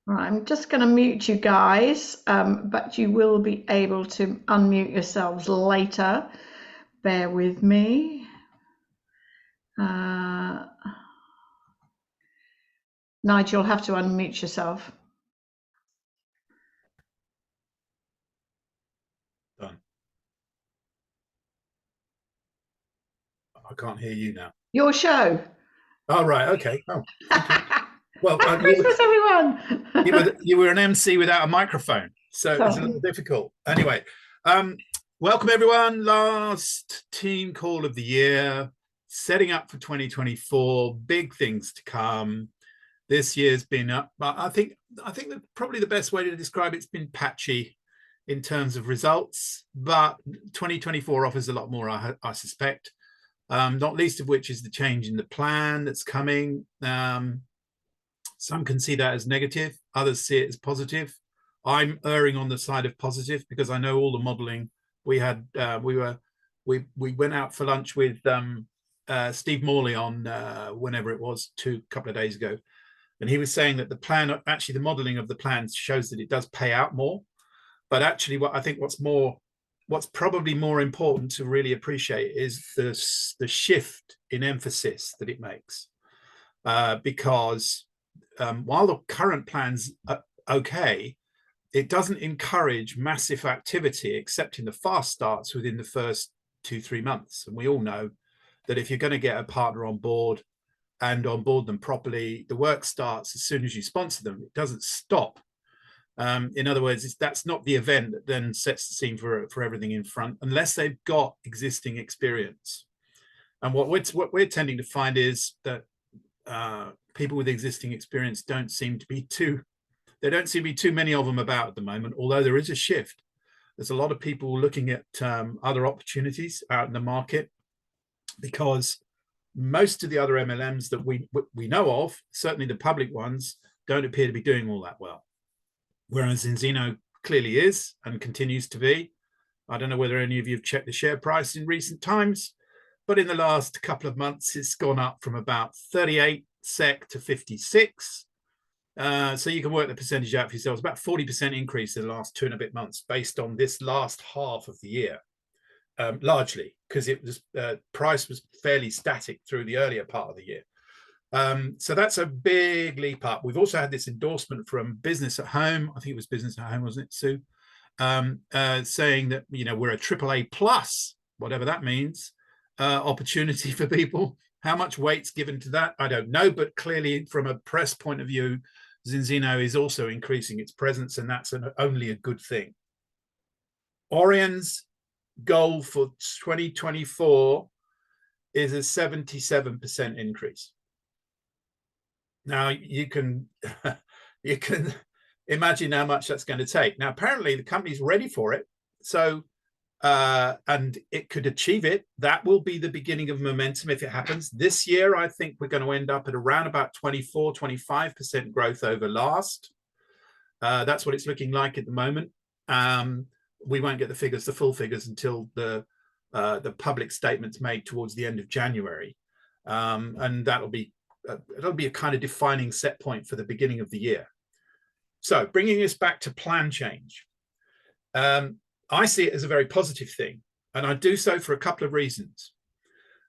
Right, I'm just going to mute you guys, but you will be able to unmute yourselves later. Bear with me. Uh, Nigel, you'll have to unmute yourself. Done. I can't hear you now. Your show. Oh, right. Okay. Oh, thank you. Well, Merry Christmas, everyone. you were an MC without a microphone, so it's a Sorry. little difficult. Anyway, welcome everyone. Last team call of the year, setting up for 2024. Big things to come. This year's been up. I think that probably the best way to describe it's been patchy in terms of results, but 2024 offers a lot more, I suspect. Not least of which is the change in the plan that's coming. Some can see that as negative, others see it as positive. I'm erring on the side of positive because I know all the modeling we had. We went out for lunch with Steve Morley on whenever it was, a couple of days ago, and he was saying that the plan, actually the modeling of the plan shows that it does pay out more. But actually, what's probably more important to really appreciate is the shift in emphasis that it makes, because while the current plan's okay, it doesn't encourage massive activity except in the fast starts within the first 2-3 months. And we all know that if you're going to get a partner on board and onboard them properly, the work starts as soon as you sponsor them. It doesn't stop. In other words, that's not the event that then sets the scene for everything in front, unless they've got existing experience. And what we're tending to find is that people with existing experience don't seem to be too many of them about at the moment, although there is a shift. There's a lot of people looking at other opportunities out in the market, because most of the other MLMs that we know of, certainly the public ones, don't appear to be doing all that well. Whereas Enzino clearly is and continues to be. I don't know whether any of you have checked the share price in recent times, but in the last couple of months, it's gone up from about 38 SEK to 56. So you can work the percentage out for yourselves. About 40% increase in the last 2 and a bit months based on this last half of the year, largely because it was price was fairly static through the earlier part of the year. So that's a big leap up. We've also had this endorsement from Business at Home. I think it was Business at Home, wasn't it, Sue? Saying that, we're a AAA plus, whatever that means, opportunity for people. How much weight's given to that, I don't know, but clearly from a press point of view, Zinzino is also increasing its presence, and that's only a good thing. Orion's goal for 2024 is a 77% increase. Now you can imagine how much that's going to take. Now apparently the company's ready for it, so and it could achieve it. That will be the beginning of momentum if it happens. This year, I think we're going to end up at around about 24-25% growth over last. That's what it's looking like at the moment. We won't get the full figures until the public statements made towards the end of January, and it'll be a kind of defining set point for the beginning of the year. So bringing us back to plan change. I see it as a very positive thing, and I do so for a couple of reasons.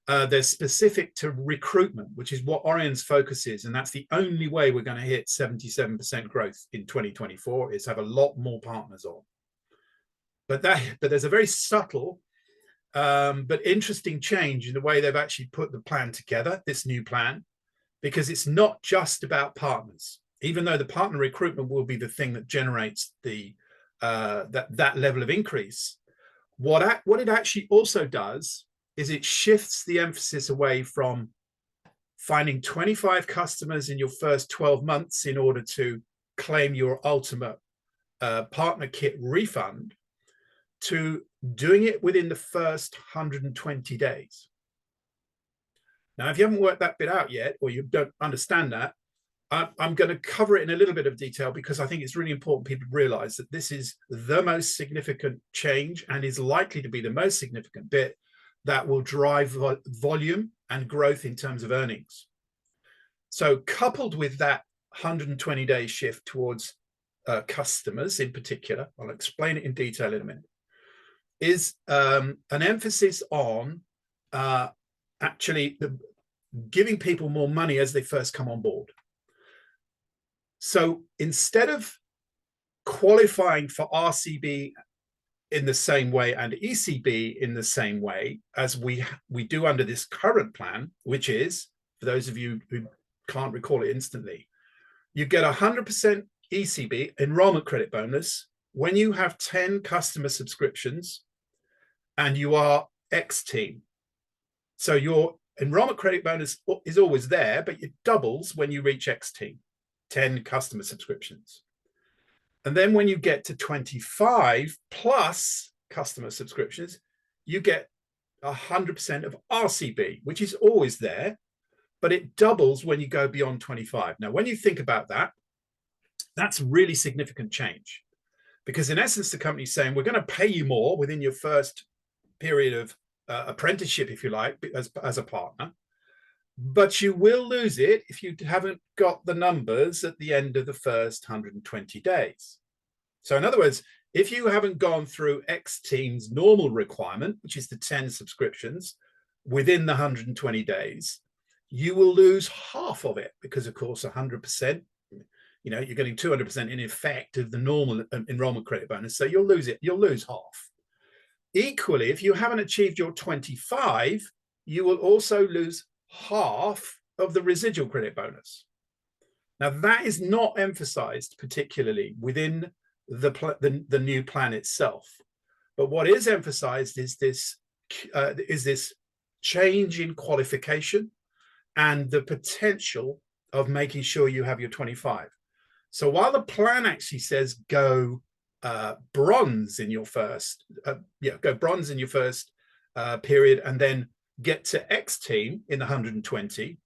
They're specific to recruitment, which is what Orion's focus is, and that's the only way we're going to hit 77% growth in 2024 is have a lot more partners on. But there's a very subtle but interesting change in the way they've actually put the plan together, this new plan, because it's not just about partners, even though the partner recruitment will be the thing that generates the that level of increase. What it actually also does is it shifts the emphasis away from finding 25 customers in your first 12 months in order to claim your ultimate partner kit refund to doing it within the first 120 days. Now, if you haven't worked that bit out yet, or you don't understand that, I'm going to cover it in a little bit of detail because I think it's really important people realize that this is the most significant change and is likely to be the most significant bit that will drive volume and growth in terms of earnings. So coupled with that 120-day shift towards customers in particular, I'll explain it in detail in a minute, is an emphasis on actually giving people more money as they first come on board. So instead of qualifying for RCB in the same way and ECB in the same way as we do under this current plan, which is, for those of you who can't recall it instantly, you get 100% ECB, enrollment credit bonus, when you have 10 customer subscriptions and you are X team. So your enrollment credit bonus is always there, but it doubles when you reach X team, 10 customer subscriptions. And then when you get to 25 plus customer subscriptions, you get 100% of RCB, which is always there, but it doubles when you go beyond 25. Now, when you think about that, that's really significant change, because in essence, the company's saying, we're going to pay you more within your first period of apprenticeship, if you like, as a partner, but you will lose it if you haven't got the numbers at the end of the first 120 days. So in other words, if you haven't gone through X team's normal requirement, which is the 10 subscriptions within the 120 days, you will lose half of it, because of course 100%, you know, you're getting 200% in effect of the normal enrollment credit bonus. So you'll lose it, you'll lose half. Equally, if you haven't achieved your 25, you will also lose half of the residual credit bonus. Now, that is not emphasized particularly within the new plan itself. But what is emphasized is this change in qualification and the potential of making sure you have your 25. So while the plan actually says go bronze in your first, period, and then get to X team in the 120,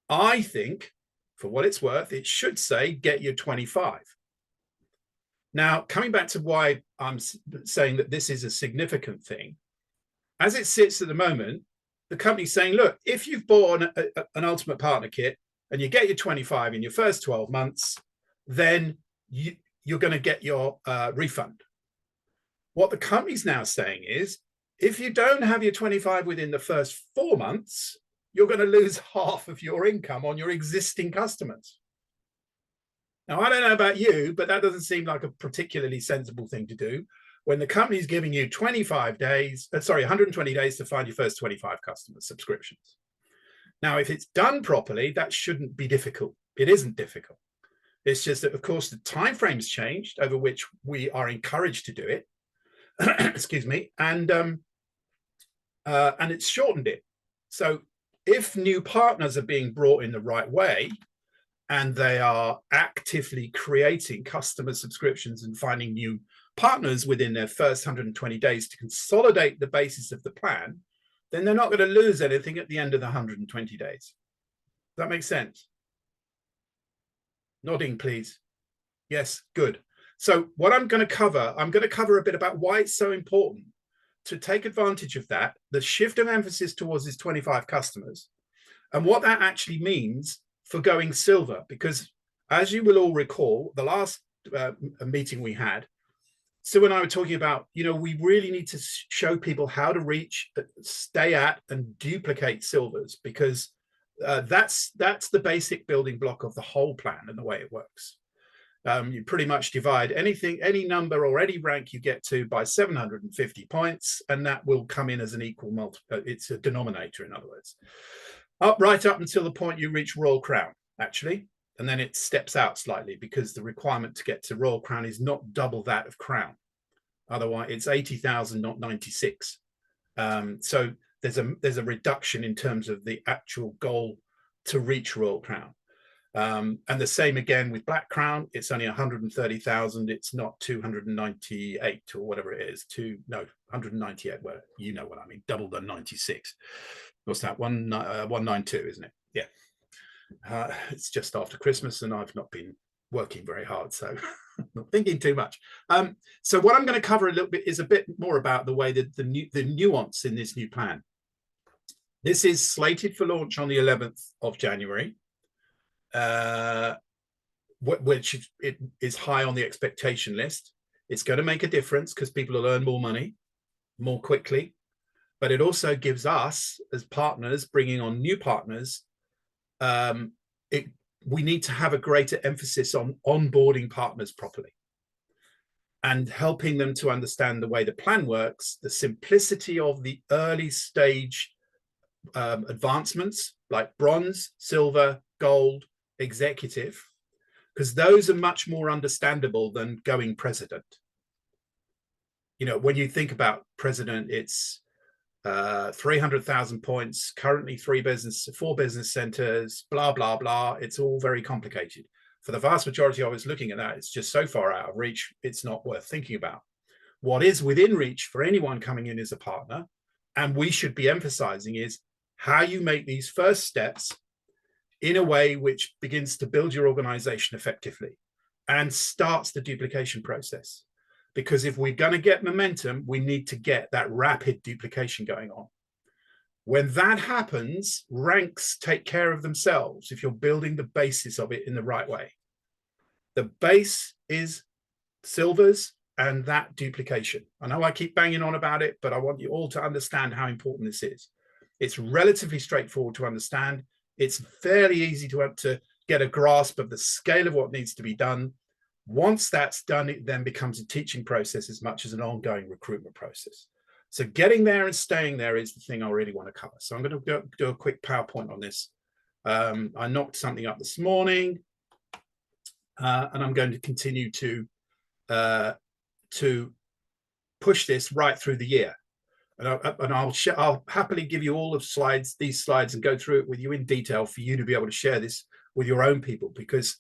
I think, for what it's worth, it should say get your 25. Now, coming back to why I'm saying that this is a significant thing, as it sits at the moment, the company's saying, look, if you've bought an Ultimate Partner Kit and you get your 25 in your first 12 months, then you're going to get your refund. What the company's now saying is, if you don't have your 25 within the first 4 months, you're going to lose half of your income on your existing customers. Now, I don't know about you, but that doesn't seem like a particularly sensible thing to do when the company's giving you 120 days to find your first 25 customer subscriptions. Now, if it's done properly, that shouldn't be difficult. It isn't difficult. It's just that, of course, the timeframe's changed over which we are encouraged to do it. Excuse me, and it's shortened it. So if new partners are being brought in the right way, and they are actively creating customer subscriptions and finding new partners within their first 120 days to consolidate the basis of the plan, then they're not going to lose anything at the end of the 120 days. Does that make sense? Nodding, please. Yes, good. So what I'm going to cover a bit about why it's so important to take advantage of that, the shift of emphasis towards these 25 customers, and what that actually means for going silver. Because as you will all recall, the last meeting we had, Sue and I were talking about, you know, we really need to show people how to reach, stay at, and duplicate silvers, because that's the basic building block of the whole plan and the way it works. You pretty much divide any number or any rank you get to by 750 points, and that will come in as an equal multiple. It's a denominator, in other words. Right up until the point you reach Royal Crown, actually, and then it steps out slightly because the requirement to get to Royal Crown is not double that of Crown. Otherwise, it's 80,000, not 96. So there's a reduction in terms of the actual goal to reach Royal Crown. And the same again with Black Crown. It's only 130,000. It's not 298 or whatever it is. 198. Well, you know what I mean. Double the 96. What's that? 192, isn't it? Yeah. It's just after Christmas, and I've not been working very hard, so not thinking too much. So what I'm going to cover a little bit is a bit more about the way that the nuance in this new plan. This is slated for launch on the 11th of January. which it is high on the expectation list. It's going to make a difference because people will earn more money more quickly. But it also gives us as partners, bringing on new partners, we need to have a greater emphasis on onboarding partners properly and helping them to understand the way the plan works, the simplicity of the early stage advancements like bronze, silver, gold, executive, because those are much more understandable than going president. You know, when you think about president, it's 300,000 points, currently 4 business centers, blah, blah, blah. It's all very complicated. For the vast majority of us looking at that, it's just so far out of reach, it's not worth thinking about. What is within reach for anyone coming in as a partner, and we should be emphasizing, is how you make these first steps in a way which begins to build your organization effectively and starts the duplication process. Because if we're going to get momentum, we need to get that rapid duplication going on. When that happens, ranks take care of themselves if you're building the basis of it in the right way. The base is silvers and that duplication. I know I keep banging on about it, but I want you all to understand how important this is. It's relatively straightforward to understand. It's fairly easy to get a grasp of the scale of what needs to be done. Once that's done, it then becomes a teaching process as much as an ongoing recruitment process. So getting there and staying there is the thing I really want to cover. So I'm going to do a quick PowerPoint on this. I knocked something up this morning, and I'm going to continue to push this right through the year. And I'll happily give you all of these slides and go through it with you in detail for you to be able to share this with your own people, because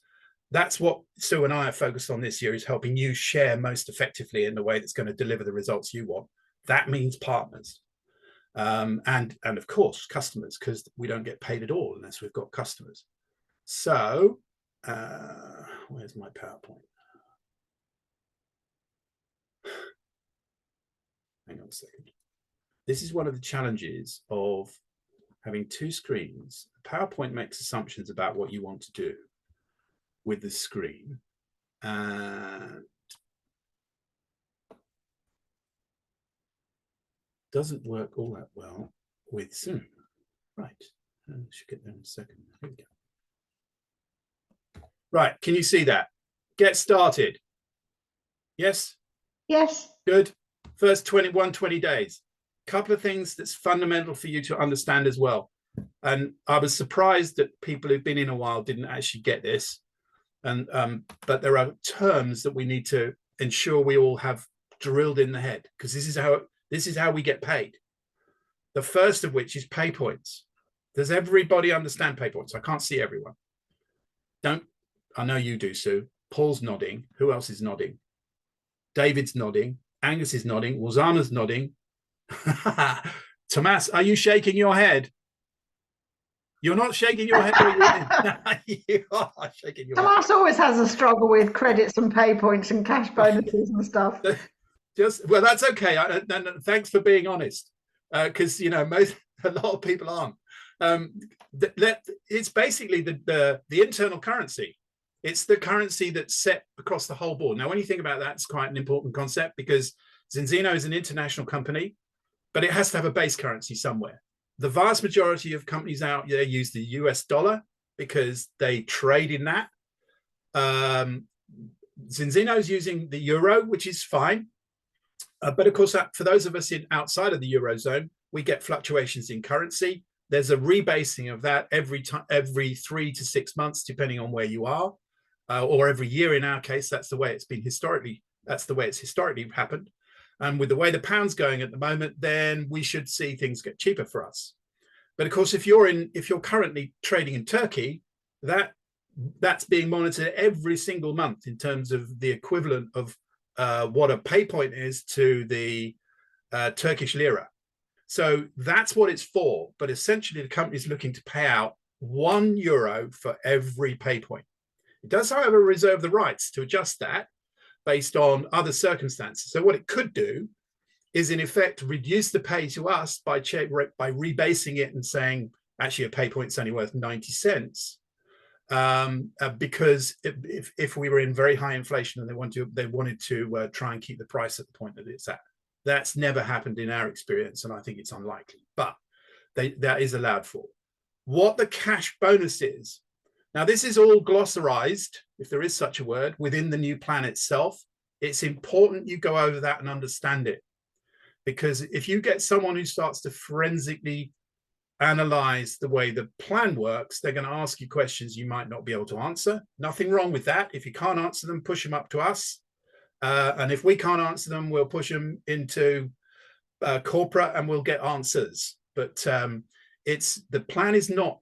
that's what Sue and I are focused on this year, is helping you share most effectively in the way that's going to deliver the results you want. That means partners and of course customers, because we don't get paid at all unless we've got customers. So where's my PowerPoint? Hang on a second. This is one of the challenges of having 2 screens. PowerPoint makes assumptions about what you want to do with the screen, and doesn't work all that well with Zoom. Right, I should get there in a second. Here we go. Right, can you see that? Get started. Yes? Yes. Good. First 20 days. Couple of things that's fundamental for you to understand as well. And I was surprised that people who've been in a while didn't actually get this. And but there are terms that we need to ensure we all have drilled in the head, because this is how we get paid. The first of which is pay points. Does everybody understand pay points? I can't see everyone. I know you do, Sue. Paul's nodding. Who else is nodding? David's nodding. Angus is nodding. Wazana's nodding. Tomas, are you shaking your head? You're not shaking your head. You are shaking your head. Tomas always has a struggle with credits and pay points and cash bonuses and stuff. Well, that's okay. Thanks for being honest, because you know a lot of people aren't. It's basically the internal currency. It's the currency that's set across the whole board. Now, when you think about that, it's quite an important concept, because Zinzino is an international company, but it has to have a base currency somewhere. The vast majority of companies out there use the US dollar because they trade in that. Zinzino is using the euro, which is fine. But of course, for those of us outside of the Eurozone, we get fluctuations in currency. There's a rebasing of that every 3 to 6 months, depending on where you are, or every year in our case. That's the way it's been historically. That's the way it's historically happened. And with the way the pound's going at the moment, then we should see things get cheaper for us. But of course, if you're currently trading in Turkey, that's being monitored every single month in terms of the equivalent of what a pay point is to the Turkish lira. So that's what it's for. But essentially, the company is looking to pay out €1 for every pay point. It does, however, reserve the rights to adjust that based on other circumstances. So what it could do is, in effect, reduce the pay to us by rebasing it and saying, actually, a pay point's only worth 90 cents. because if we were in very high inflation and they wanted to try and keep the price at the point that it's at. That's never happened in our experience, and I think it's unlikely, but that is allowed for. What the cash bonus is, now this is all glossarized, if there is such a word, within the new plan itself. It's important you go over that and understand it, because if you get someone who starts to forensically analyze the way the plan works, they're going to ask you questions you might not be able to answer. Nothing wrong with that. If you can't answer them, push them up to us. And if we can't answer them, we'll push them into corporate and we'll get answers. But the plan is not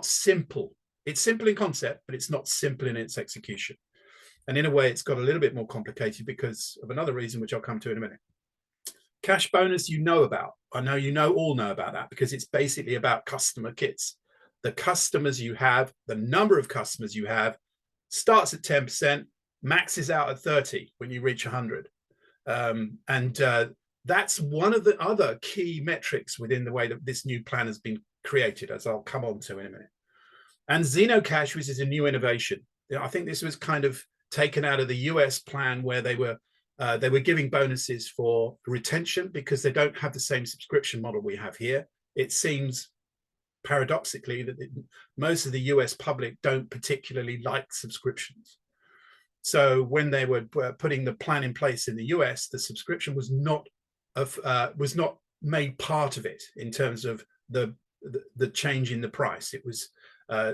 simple. It's simple in concept, but it's not simple in its execution. And in a way, it's got a little bit more complicated because of another reason, which I'll come to in a minute. Cash bonus, you know about. I know you all know about that, because it's basically about customer kits. The customers you have, the number of customers you have, starts at 10%, maxes out at 30 when you reach 100. That's one of the other key metrics within the way that this new plan has been created, as I'll come on to in a minute. And Zenocash, which is a new innovation. I think this was kind of taken out of the US plan, where they were giving bonuses for retention because they don't have the same subscription model we have here. It seems paradoxically that most of the US public don't particularly like subscriptions. So when they were putting the plan in place in the US, the subscription was not made part of it in terms of the change in the price. It was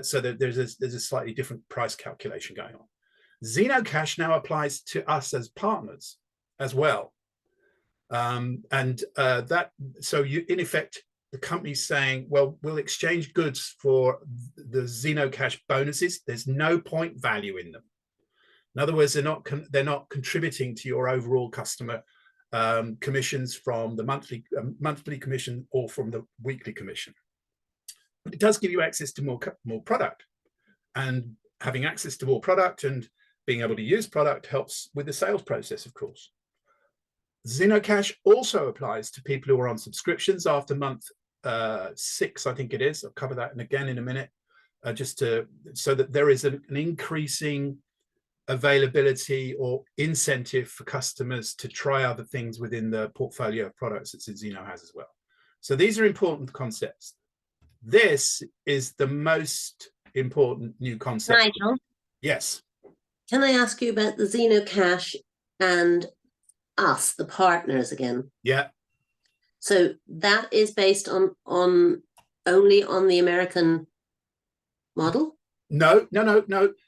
so that there's a slightly different price calculation going on. Zenocash now applies to us as partners as well. So you, in effect, the company's saying, well, we'll exchange goods for the Zenocash bonuses. There's no point value in them. In other words, they're not contributing to your overall customer commissions from the monthly commission or from the weekly commission. But it does give you access to more product, and having access to more product and being able to use product helps with the sales process, of course. Zenocash also applies to people who are on subscriptions after month 6, I think it is. I'll cover that again in a minute, so that there is an increasing availability or incentive for customers to try other things within the portfolio of products that Zeno has as well. So these are important concepts. This is the most important new concept. Nigel? Yes. Can I ask you about the Zenocash and us, the partners, again? Yeah. So that is based on only on the American model? No.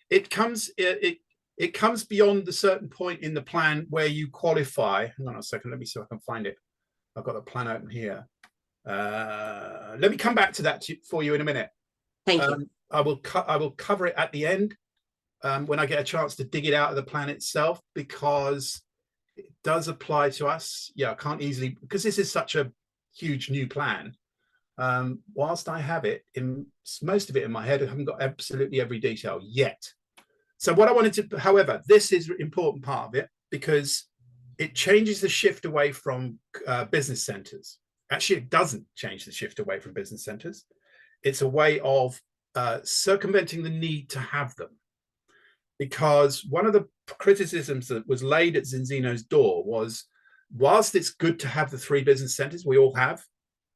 It comes beyond the certain point in the plan where you qualify. Hang on a second. Let me see if I can find it. I've got the plan open here. Let me come back to that for you in a minute. Thank you. I will cover it at the end when I get a chance to dig it out of the plan itself, because it does apply to us. Yeah, I can't easily, because this is such a huge new plan. Whilst I have it in most of it in my head, I haven't got absolutely every detail yet. So what I wanted to, however, this is an important part of it because it changes the shift away from business centers. Actually, it doesn't change the shift away from business centers. It's a way of circumventing the need to have them. Because one of the criticisms that was laid at Zinzino's door was, whilst it's good to have the 3 business centers, we all have,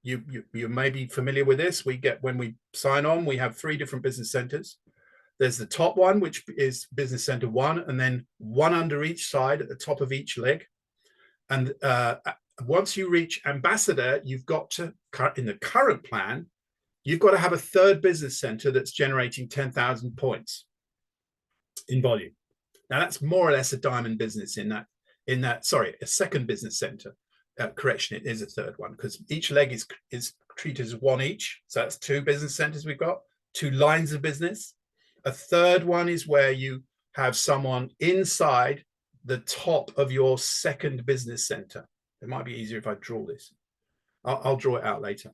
you may be familiar with this, when we sign on, we have 3 different business centers. There's the top one, which is business center 1, and then one under each side at the top of each leg. And once you reach ambassador, you've got to, in the current plan, you've got to have a 3rd business center that's generating 10,000 points in volume. Now that's more or less a diamond business in that, sorry, a 2nd business center. Correction, it is a 3rd one, because each leg is treated as 1 each. So that's 2 business centers we've got, 2 lines of business. A 3rd one is where you have someone inside the top of your 2nd business center. It might be easier if I draw this. I'll draw it out later.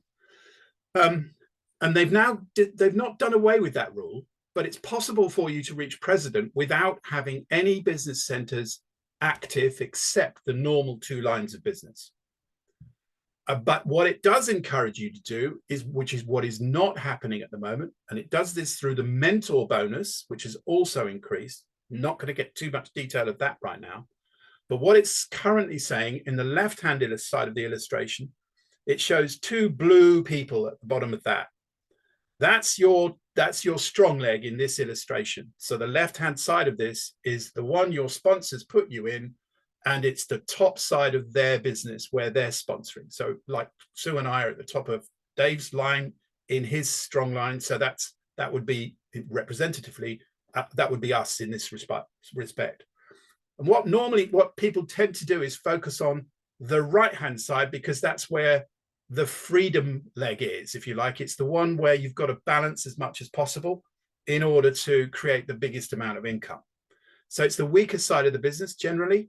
And they've not done away with that rule, but it's possible for you to reach president without having any business centers active except the normal 2 lines of business. But what it does encourage you to do is, which is what is not happening at the moment, and it does this through the mentor bonus, which has also increased. I'm not going to get too much detail of that right now. But what it's currently saying in the left-hand side of the illustration, it shows two blue people at the bottom of that. That's your strong leg in this illustration. So the left-hand side of this is the one your sponsors put you in, and it's the top side of their business where they're sponsoring. So like Sue and I are at the top of Dave's line in his strong line. So that would be representatively, that would be us in this respect. And what people tend to do is focus on the right-hand side, because that's where the freedom leg is, if you like. It's the one where you've got to balance as much as possible in order to create the biggest amount of income. So it's the weaker side of the business generally,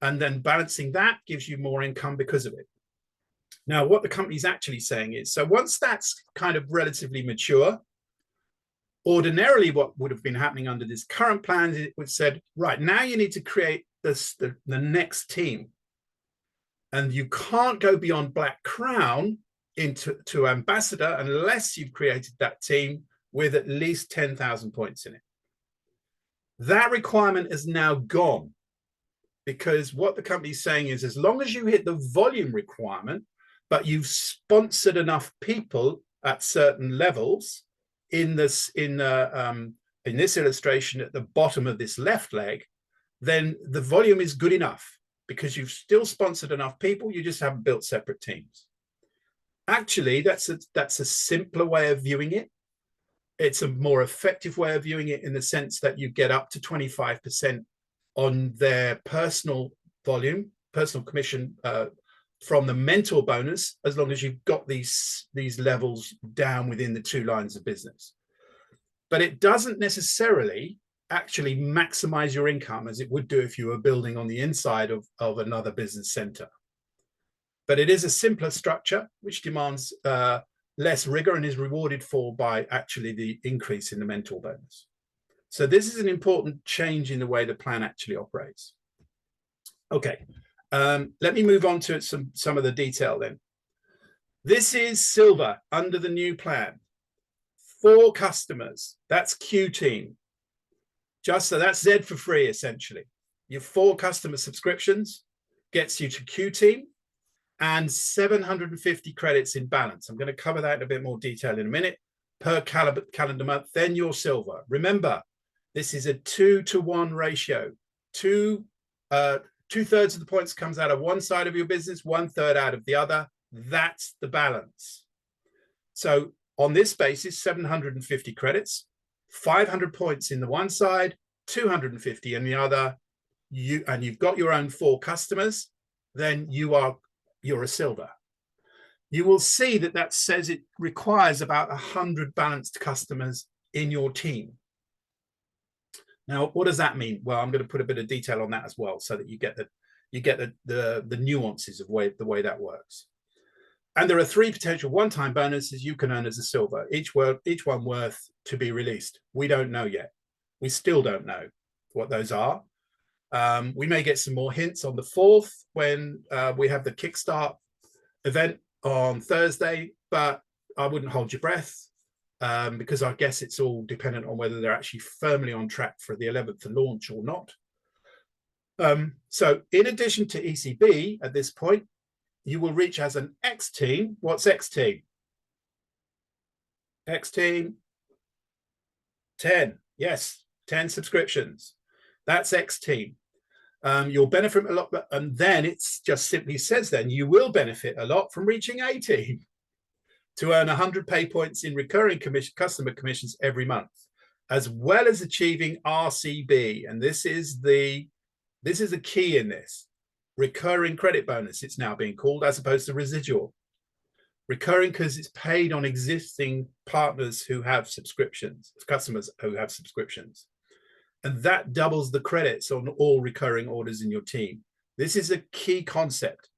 and then balancing that gives you more income because of it. Now, what the company's actually saying is, so once that's kind of relatively mature, ordinarily what would have been happening under this current plan is it would have said, right, now you need to create the next team. And you can't go beyond Black Crown to Ambassador unless you've created that team with at least 10,000 points in it. That requirement is now gone, because what the company's saying is, as long as you hit the volume requirement, but you've sponsored enough people at certain levels, in this illustration at the bottom of this left leg, then the volume is good enough, because you've still sponsored enough people, you just haven't built separate teams. Actually, that's a simpler way of viewing it. It's a more effective way of viewing it, in the sense that you get up to 25% on their personal volume, personal commission from the mentor bonus, as long as you've got these levels down within the two lines of business. But it doesn't necessarily actually maximize your income as it would do if you were building on the inside of another business center. But it is a simpler structure, which demands less rigor and is rewarded for by actually the increase in the mentor bonus. So this is an important change in the way the plan actually operates. Okay, let me move on to some of the detail then. This is silver under the new plan. 4 customers, that's Q team. Just so that's Z for free, essentially. Your 4 customer subscriptions gets you to Q team and 750 credits in balance. I'm going to cover that in a bit more detail in a minute, per calendar month. Then you're silver. Remember, this is a 2-to-1 ratio. 2/3 of the points comes out of one side of your business, 1/3 out of the other. That's the balance. So on this basis, 750 credits, 500 points in the one side, 250 in the other, and you've got your own 4 customers, then you're a silver. You will see that says it requires about 100 balanced customers in your team. Now, what does that mean? Well, I'm going to put a bit of detail on that as well, so that you get the nuances of the way that works. And there are 3 potential one-time bonuses you can earn as a silver, each one worth to be released. We don't know yet. We still don't know what those are. We may get some more hints on the 4th when we have the Kickstart event on Thursday, but I wouldn't hold your breath, because I guess it's all dependent on whether they're actually firmly on track for the 11th to launch or not. So in addition to ECB at this point, you will reach as an X team. What's X team? X team, 10. Yes, 10 subscriptions. That's X team. You'll benefit a lot, and then it's just simply says then you will benefit a lot from reaching A team to earn 100 pay points in recurring customer commissions every month, as well as achieving RCB. And this is the key in this. Recurring credit bonus, it's now being called, as opposed to residual. Recurring because it's paid on existing partners who have subscriptions, customers who have subscriptions. And that doubles the credits on all recurring orders in your team. This is a key concept.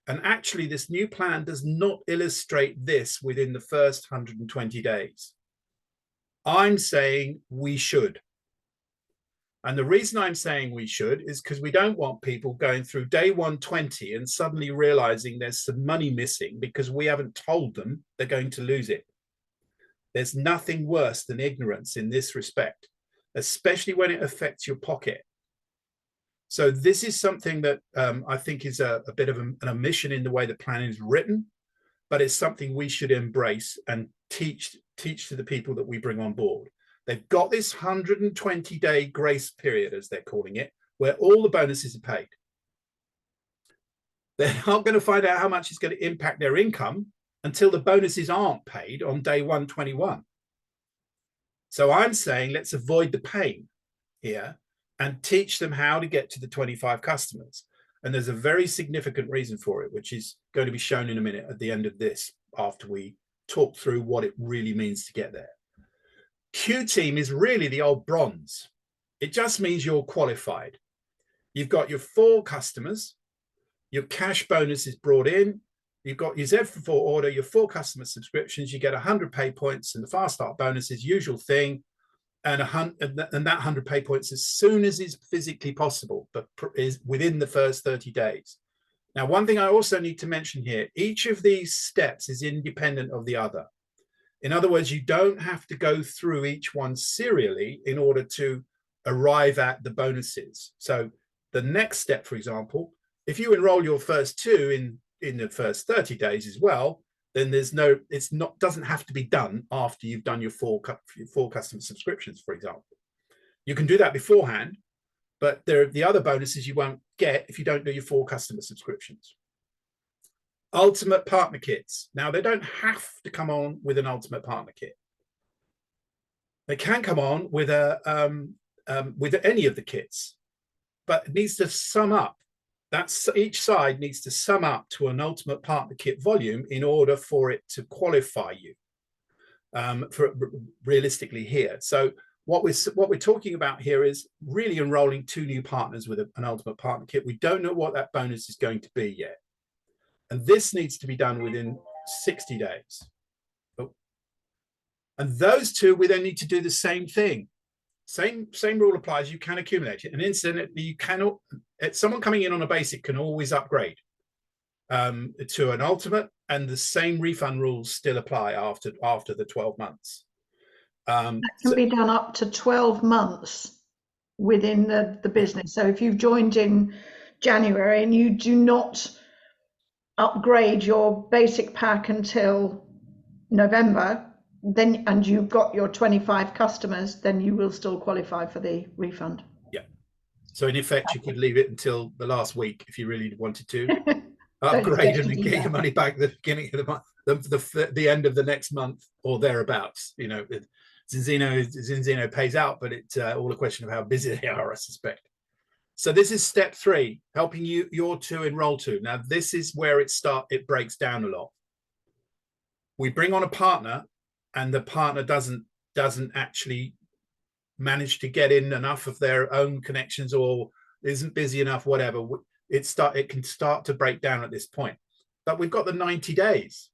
And actually, this new plan does not illustrate this within the first 120 days. I'm saying we should. And the reason I'm saying we should is because we don't want people going through day 120 and suddenly realizing there's some money missing because we haven't told them they're going to lose it. There's nothing worse than ignorance in this respect, especially when it affects your pocket. So this is something that I think is a bit of an omission in the way the plan is written, but it's something we should embrace and teach to the people that we bring on board. They've got this 120-day grace period, as they're calling it, where all the bonuses are paid. They're not going to find out how much it's going to impact their income until the bonuses aren't paid on day 121. So I'm saying let's avoid the pain here and teach them how to get to the 25 customers. And there's a very significant reason for it, which is going to be shown in a minute at the end of this, after we talk through what it really means to get there. Q team is really the old bronze. It just means you're qualified. You've got your 4 customers, your cash bonus is brought in, you've got your Z4 order, your 4 customer subscriptions, you get 100 pay points, and the fast start bonus is usual thing, and that 100 pay points as soon as is physically possible, but is within the first 30 days. Now, one thing I also need to mention here, each of these steps is independent of the other. In other words, you don't have to go through each one serially in order to arrive at the bonuses. So the next step, for example, if you enroll your first 2 in the first 30 days as well, then doesn't have to be done after you've done your 4 customer subscriptions, for example. You can do that beforehand, but there are the other bonuses you won't get if you don't do your 4 customer subscriptions. Ultimate partner kits. Now, they don't have to come on with an ultimate partner kit. They can come on with any of the kits, but it needs to sum up. That's each side needs to sum up to an ultimate partner kit volume in order for it to qualify you for realistically here. So what we're talking about here is really enrolling 2 new partners with an ultimate partner kit. We don't know what that bonus is going to be yet. And this needs to be done within 60 days. Oh. And those 2, we then need to do the same thing. Same rule applies. You can accumulate it. And incidentally, you cannot, someone coming in on a basic can always upgrade to an ultimate, and the same refund rules still apply after the 12 months. That can be done up to 12 months within the business. So if you've joined in January and you do not upgrade your basic pack until November, then and you've got your 25 customers, then you will still qualify for the refund. Yeah. So in effect, you could leave it until the last week if you really wanted to upgrade and then get your money back at the beginning of the month, the end of the next month or thereabouts. You know, Zinzino pays out, but it's all a question of how busy they are, I suspect. So this is step 3, helping your 2 enroll 2. Now, this is where it breaks down a lot. We bring on a partner, and the partner doesn't actually manage to get in enough of their own connections or isn't busy enough, whatever. It can start to break down at this point. But we've got the 90 days.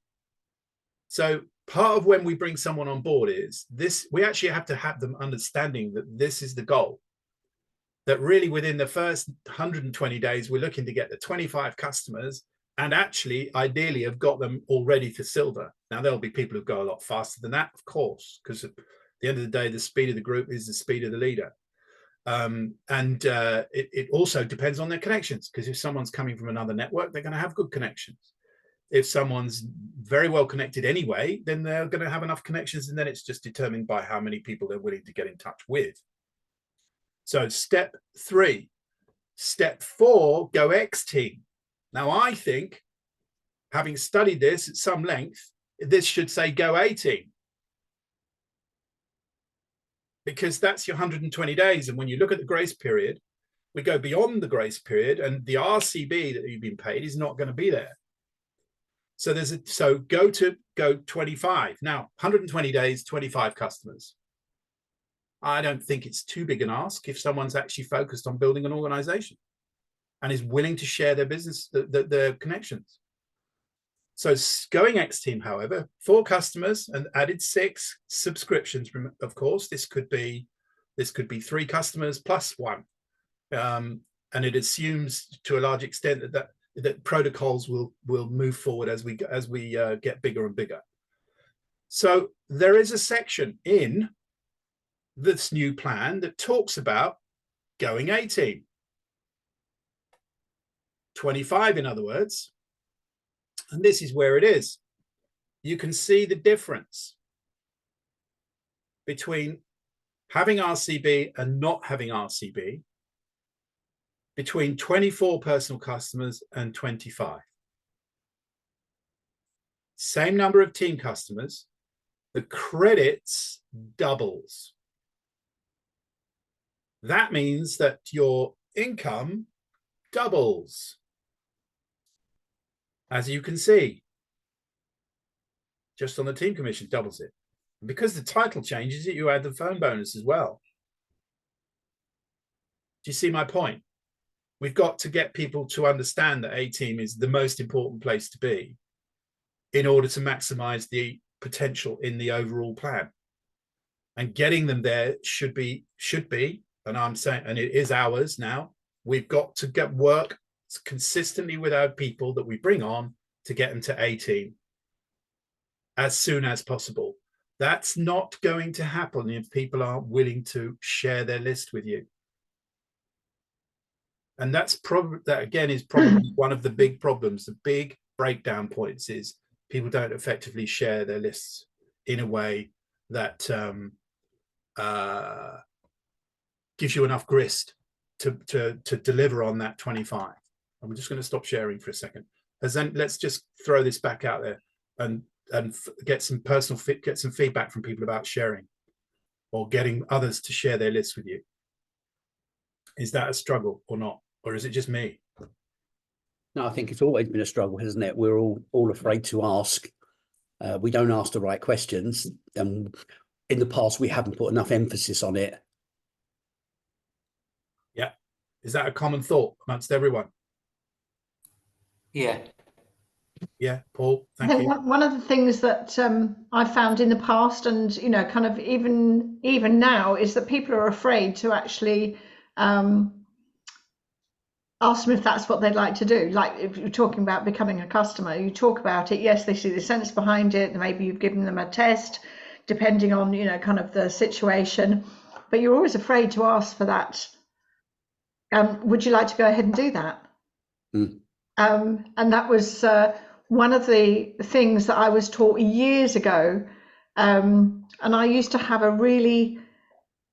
So part of when we bring someone on board is this, we actually have to have them understanding that this is the goal. That really within the first 120 days, we're looking to get the 25 customers and actually ideally have got them already to silver. Now, there'll be people who go a lot faster than that, of course, because at the end of the day, the speed of the group is the speed of the leader. It also depends on their connections, because if someone's coming from another network, they're going to have good connections. If someone's very well connected anyway, then they're going to have enough connections, and then it's just determined by how many people they're willing to get in touch with. So step 3. Step 4, go X team. Now, I think, having studied this at some length, this should say go A team. Because that's your 120 days. And when you look at the grace period, we go beyond the grace period, and the RCB that you've been paid is not going to be there. So go 25. Now, 120 days, 25 customers. I don't think it's too big an ask if someone's actually focused on building an organization and is willing to share their business, their connections. So going X team, however, 4 customers and added 6 subscriptions. Of course, this could be This could be 3 customers plus 1. And it assumes to a large extent that protocols will move forward as we get bigger and bigger. So there is a section in this new plan that talks about going 18, 25 in other words. And this is where it is. You can see the difference between having RCB and not having RCB, between 24 personal customers and 25. Same number of team customers, the credits doubles. That means that your income doubles, as you can see. Just on the team commission doubles it. And because the title changes it, you add the phone bonus as well. Do you see my point? We've got to get people to understand that A-Team is the most important place to be in order to maximize the potential in the overall plan. And getting them there should be, and I'm saying, and it is ours now, we've got to work consistently with our people that we bring on to get them to A-Team as soon as possible. That's not going to happen if people aren't willing to share their list with you. And that's probably, that again is probably one of the big problems, the big breakdown points is people don't effectively share their lists in a way that gives you enough grist to deliver on that 25. I'm just going to stop sharing for a second. As then let's just throw this back out there and get some get some feedback from people about sharing or getting others to share their lists with you. Is that a struggle or not? Or is it just me? No, I think it's always been a struggle, hasn't it? We're all afraid to ask. We don't ask the right questions. And in the past, we haven't put enough emphasis on it. Yeah. Is that a common thought amongst everyone? Yeah. Yeah, Paul, thank you. One of the things that I found in the past, and you know, kind of even now, is that people are afraid to actually ask them if that's what they'd like to do. Like if you're talking about becoming a customer, you talk about it. Yes, they see the sense behind it. Maybe you've given them a test, depending on, you know, kind of the situation. But you're always afraid to ask for that. Would you like to go ahead and do that? Mm. And that was one of the things that I was taught years ago. And I used to have a really,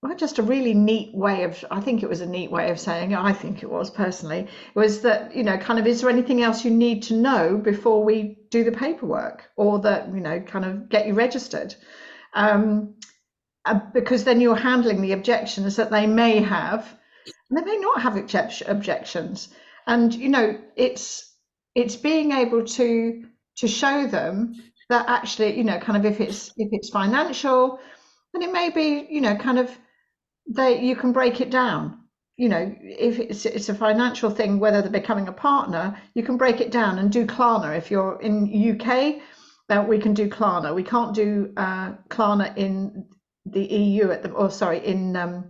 well, just a really neat way of, I think it was a neat way of saying it, I think it was personally, was that, you know, kind of, is there anything else you need to know before we do the paperwork or that, you know, kind of get you registered? Because then you're handling the objections that they may have, and they may not have objections. And, you know, it's being able to show them that actually, you know, kind of if it's financial, then it may be, you know, kind of you can break it down. You know, if it's a financial thing, whether they're becoming a partner, you can break it down and do Klarna. If you're in UK, we can do Klarna. We can't do Klarna in the EU in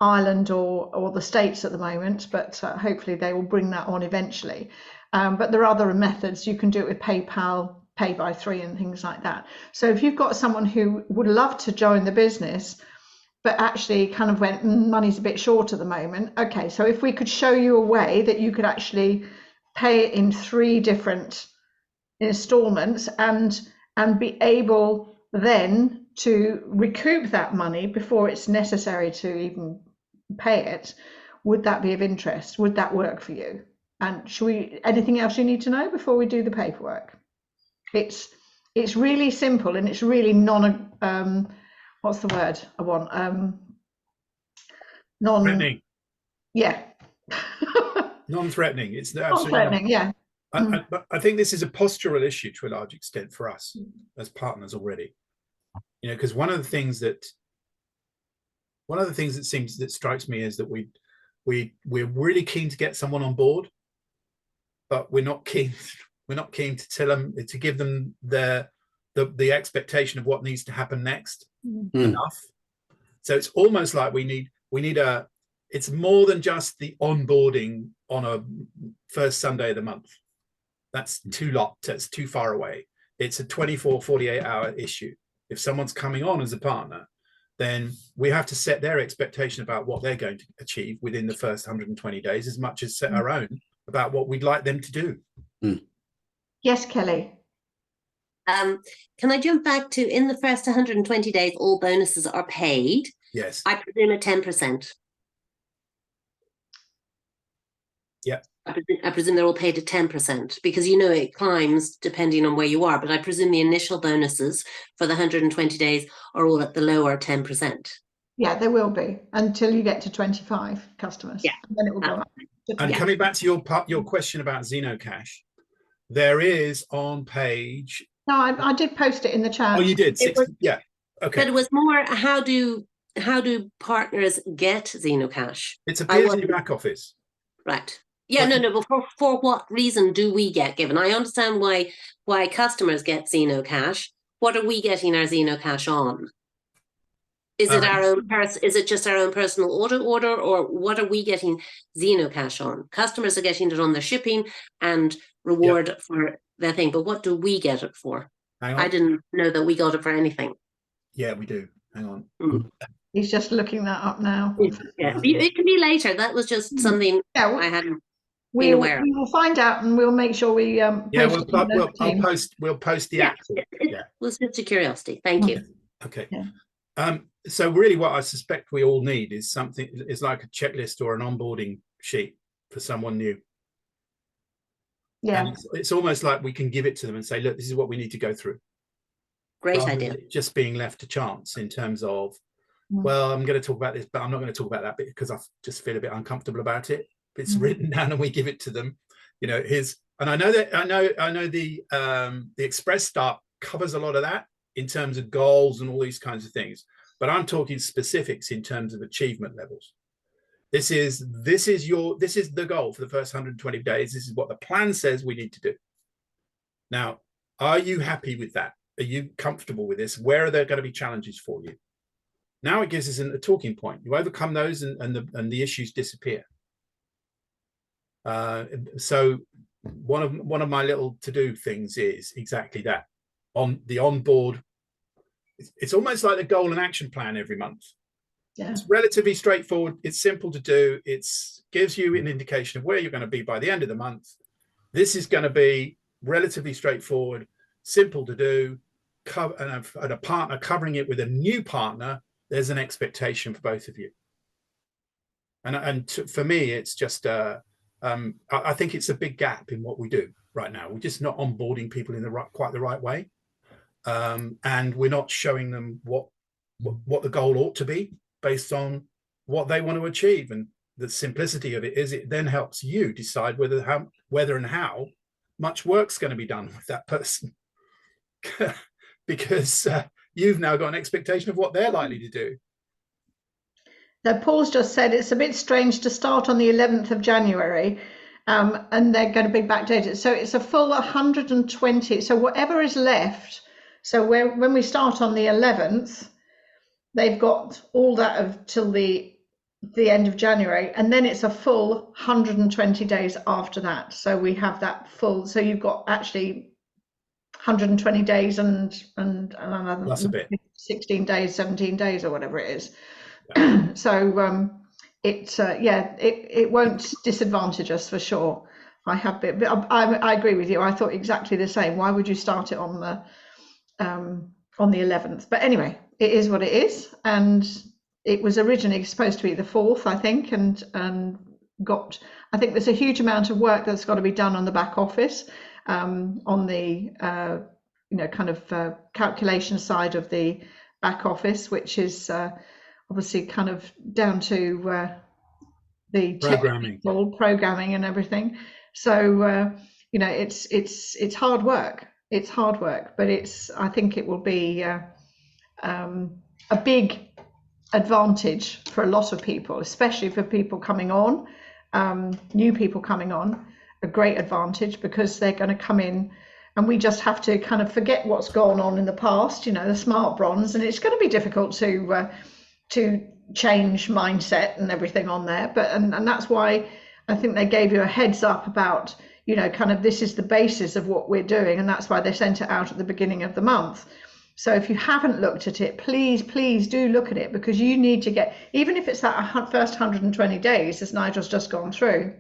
Ireland or the States at the moment, but hopefully they will bring that on eventually. But there are other methods. You can do it with PayPal, Pay by 3 and things like that. So if you've got someone who would love to join the business, but actually kind of went, money's a bit short at the moment. Okay, so if we could show you a way that you could actually pay it in 3 different installments and be able then to recoup that money before it's necessary to even pay it, would that be of interest? Would that work for you? And anything else you need to know before we do the paperwork? It's really simple, and it's really what's the word I want? Threatening. Yeah. Non-threatening. It's absolutely non-threatening. Yeah. I think this is a postural issue to a large extent for us as partners already. You know, because one of the things that strikes me is that we're really keen to get someone on board, but we're not keen to tell them, to give them the expectation of what needs to happen next enough. So it's almost like we need it's more than just the onboarding on a first Sunday of the month. That's that's too far away. It's a 24, 48 hour issue. If someone's coming on as a partner, then we have to set their expectation about what they're going to achieve within the first 120 days, as much as set our own about what we'd like them to do. Yes, Kelly. Can I jump back to, in the first 120 days, all bonuses are paid? Yes. I presume at 10%. Yeah. I presume they're all paid at 10%, because it climbs depending on where you are. But I presume the initial bonuses for the 120 days are all at the lower 10%. Yeah, they will be until you get to 25 customers. Yeah. And then it will go up. And coming back to your question about Xenocash, there is on page. No, I did post it in the chat. Oh, you did? Yeah. Okay. But it was more, how do partners get Xenocash? It's appears in your back office. Right. Yeah, no, but for what reason do we get given? I understand why customers get Xenocash. What are we getting our Xenocash on? Is it our own is it just our own personal auto order, or what are we getting Xenocash on? Customers are getting it on their shipping and reward for their thing, but what do we get it for? I didn't know that we got it for anything. Yeah, we do. Hang on. He's just looking that up now. Yeah, it can be later. That was just something I hadn't been aware of. We will find out, and we'll make sure we we'll post the actual. It was just a curiosity. Thank you. Okay. Yeah. So really what I suspect we all need is something is like a checklist or an onboarding sheet for someone new. Yeah. And it's almost like we can give it to them and say, look, this is what we need to go through. Great idea. Just being left to chance in terms of, well, I'm going to talk about this, but I'm not going to talk about that bit because I just feel a bit uncomfortable about it. If it's written down and we give it to them, and I know the Express Start covers a lot of that in terms of goals and all these kinds of things, but I'm talking specifics in terms of achievement levels. This is the goal for the first 120 days. This is what the plan says we need to do. Now, are you happy with that? Are you comfortable with this? Where are there going to be challenges for you? Now it gives us a talking point. You overcome those and the issues disappear. So one of my little to-do things is exactly that. On the onboard, it's almost like the goal and action plan every month. Yeah. It's relatively straightforward. It's simple to do. It gives you an indication of where you're going to be by the end of the month. This is going to be relatively straightforward, simple to do, and a partner covering it with a new partner. There's an expectation for both of you. For me, it's just I think it's a big gap in what we do right now. We're just not onboarding people in quite the right way, and we're not showing them what the goal ought to be based on what they want to achieve. And the simplicity of it is it then helps you decide whether and how much work's going to be done with that person, because you've now got an expectation of what they're likely to do. Now, Paul's just said it's a bit strange to start on the 11th of January, and they're going to be backdated. So it's a full 120. So whatever is left. So when we start on the 11th, they've got all that till the end of January, and then it's a full 120 days after that. So we have that full. So you've got actually 120 days and another that's a bit. 16 days, 17 days, or whatever it is. So it won't disadvantage us for sure. I agree with you. I thought exactly the same. Why would you start it on the 11th? But anyway, it is what it is, and it was originally supposed to be the 4th, I think, and I think there's a huge amount of work that's got to be done on the back office, on the kind of calculation side of the back office, which is obviously kind of down to the programming and everything. So it's hard work. It's hard work, but I think it will be a big advantage for a lot of people, especially for people coming on, new people coming on. A great advantage, because they're going to come in and we just have to kind of forget what's gone on in the past, the smart bronze, and it's going to be difficult to to change mindset and everything on there. But and that's why I think they gave you a heads up about, you know, kind of this is the basis of what we're doing, and that's why they sent it out at the beginning of the month. So if you haven't looked at it, please do look at it, because you need to get, even if it's that first 120 days, as Nigel's just gone through,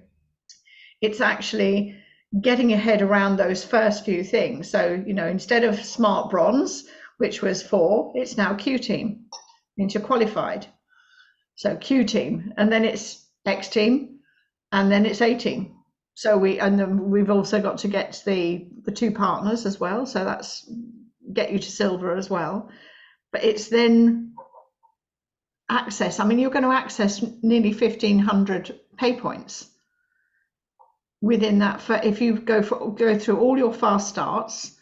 it's actually getting your head around those first few things. So, you know, instead of Smart Bronze, which was 4, it's now Q Team, means you're qualified. So Q Team, and then it's X Team, and then it's A Team. So we've also got to get the 2 partners as well. So that's get you to silver as well. But it's then access. I mean, you're going to access nearly 1,500 pay points within that. If you go through all your fast starts,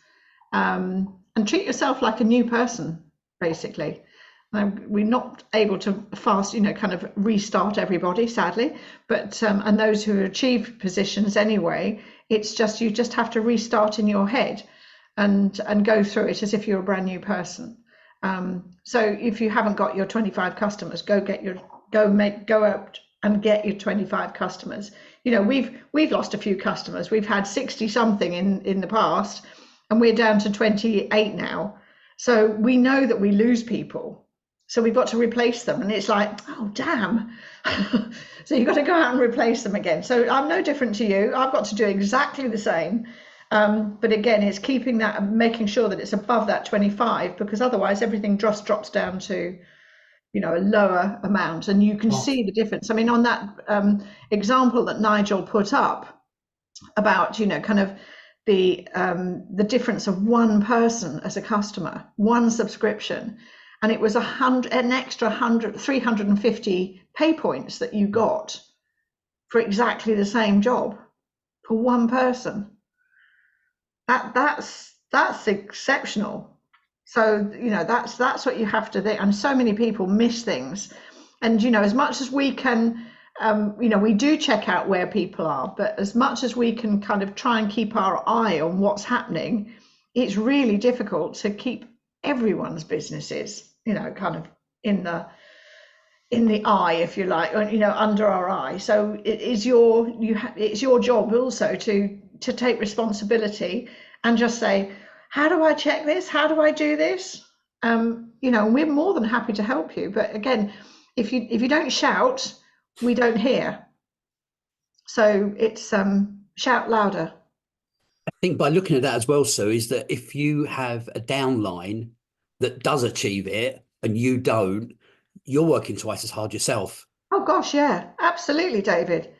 and treat yourself like a new person, basically. We're not able to fast, you know, kind of restart everybody, sadly, but and those who achieve positions anyway, it's just, you just have to restart in your head and go through it as if you're a brand new person. So if you haven't got your 25 customers, go up and get your 25 customers. You know, we've lost a few customers. We've had 60 something in the past, and we're down to 28 now. So we know that we lose people. So we've got to replace them, and it's like, oh damn. So you've got to go out and replace them again. So I'm no different to you. I've got to do exactly the same. But again, it's keeping that and making sure that it's above that 25, because otherwise everything just drops down to, you know, a lower amount, and you can see the difference. I mean, on that example that Nigel put up about, you know, kind of the difference of one person as a customer, one subscription, and it was an extra 350 pay points that you got for exactly the same job for one person. That's exceptional. So, you know, that's what you have to do. And so many people miss things. And, you know, as much as we can, you know, we do check out where people are, but as much as we can kind of try and keep our eye on what's happening, it's really difficult to keep everyone's businesses, you know, kind of in the eye, if you like, or, you know, under our eye. So it is it's your job also to take responsibility and just say, how do I check this? How do I do this? You know, we're more than happy to help you. But again, if you don't shout, we don't hear. So it's shout louder. I think by looking at that as well, so is that if you have a downline that does achieve it and you don't, you're working twice as hard yourself. Oh gosh, yeah, absolutely, David,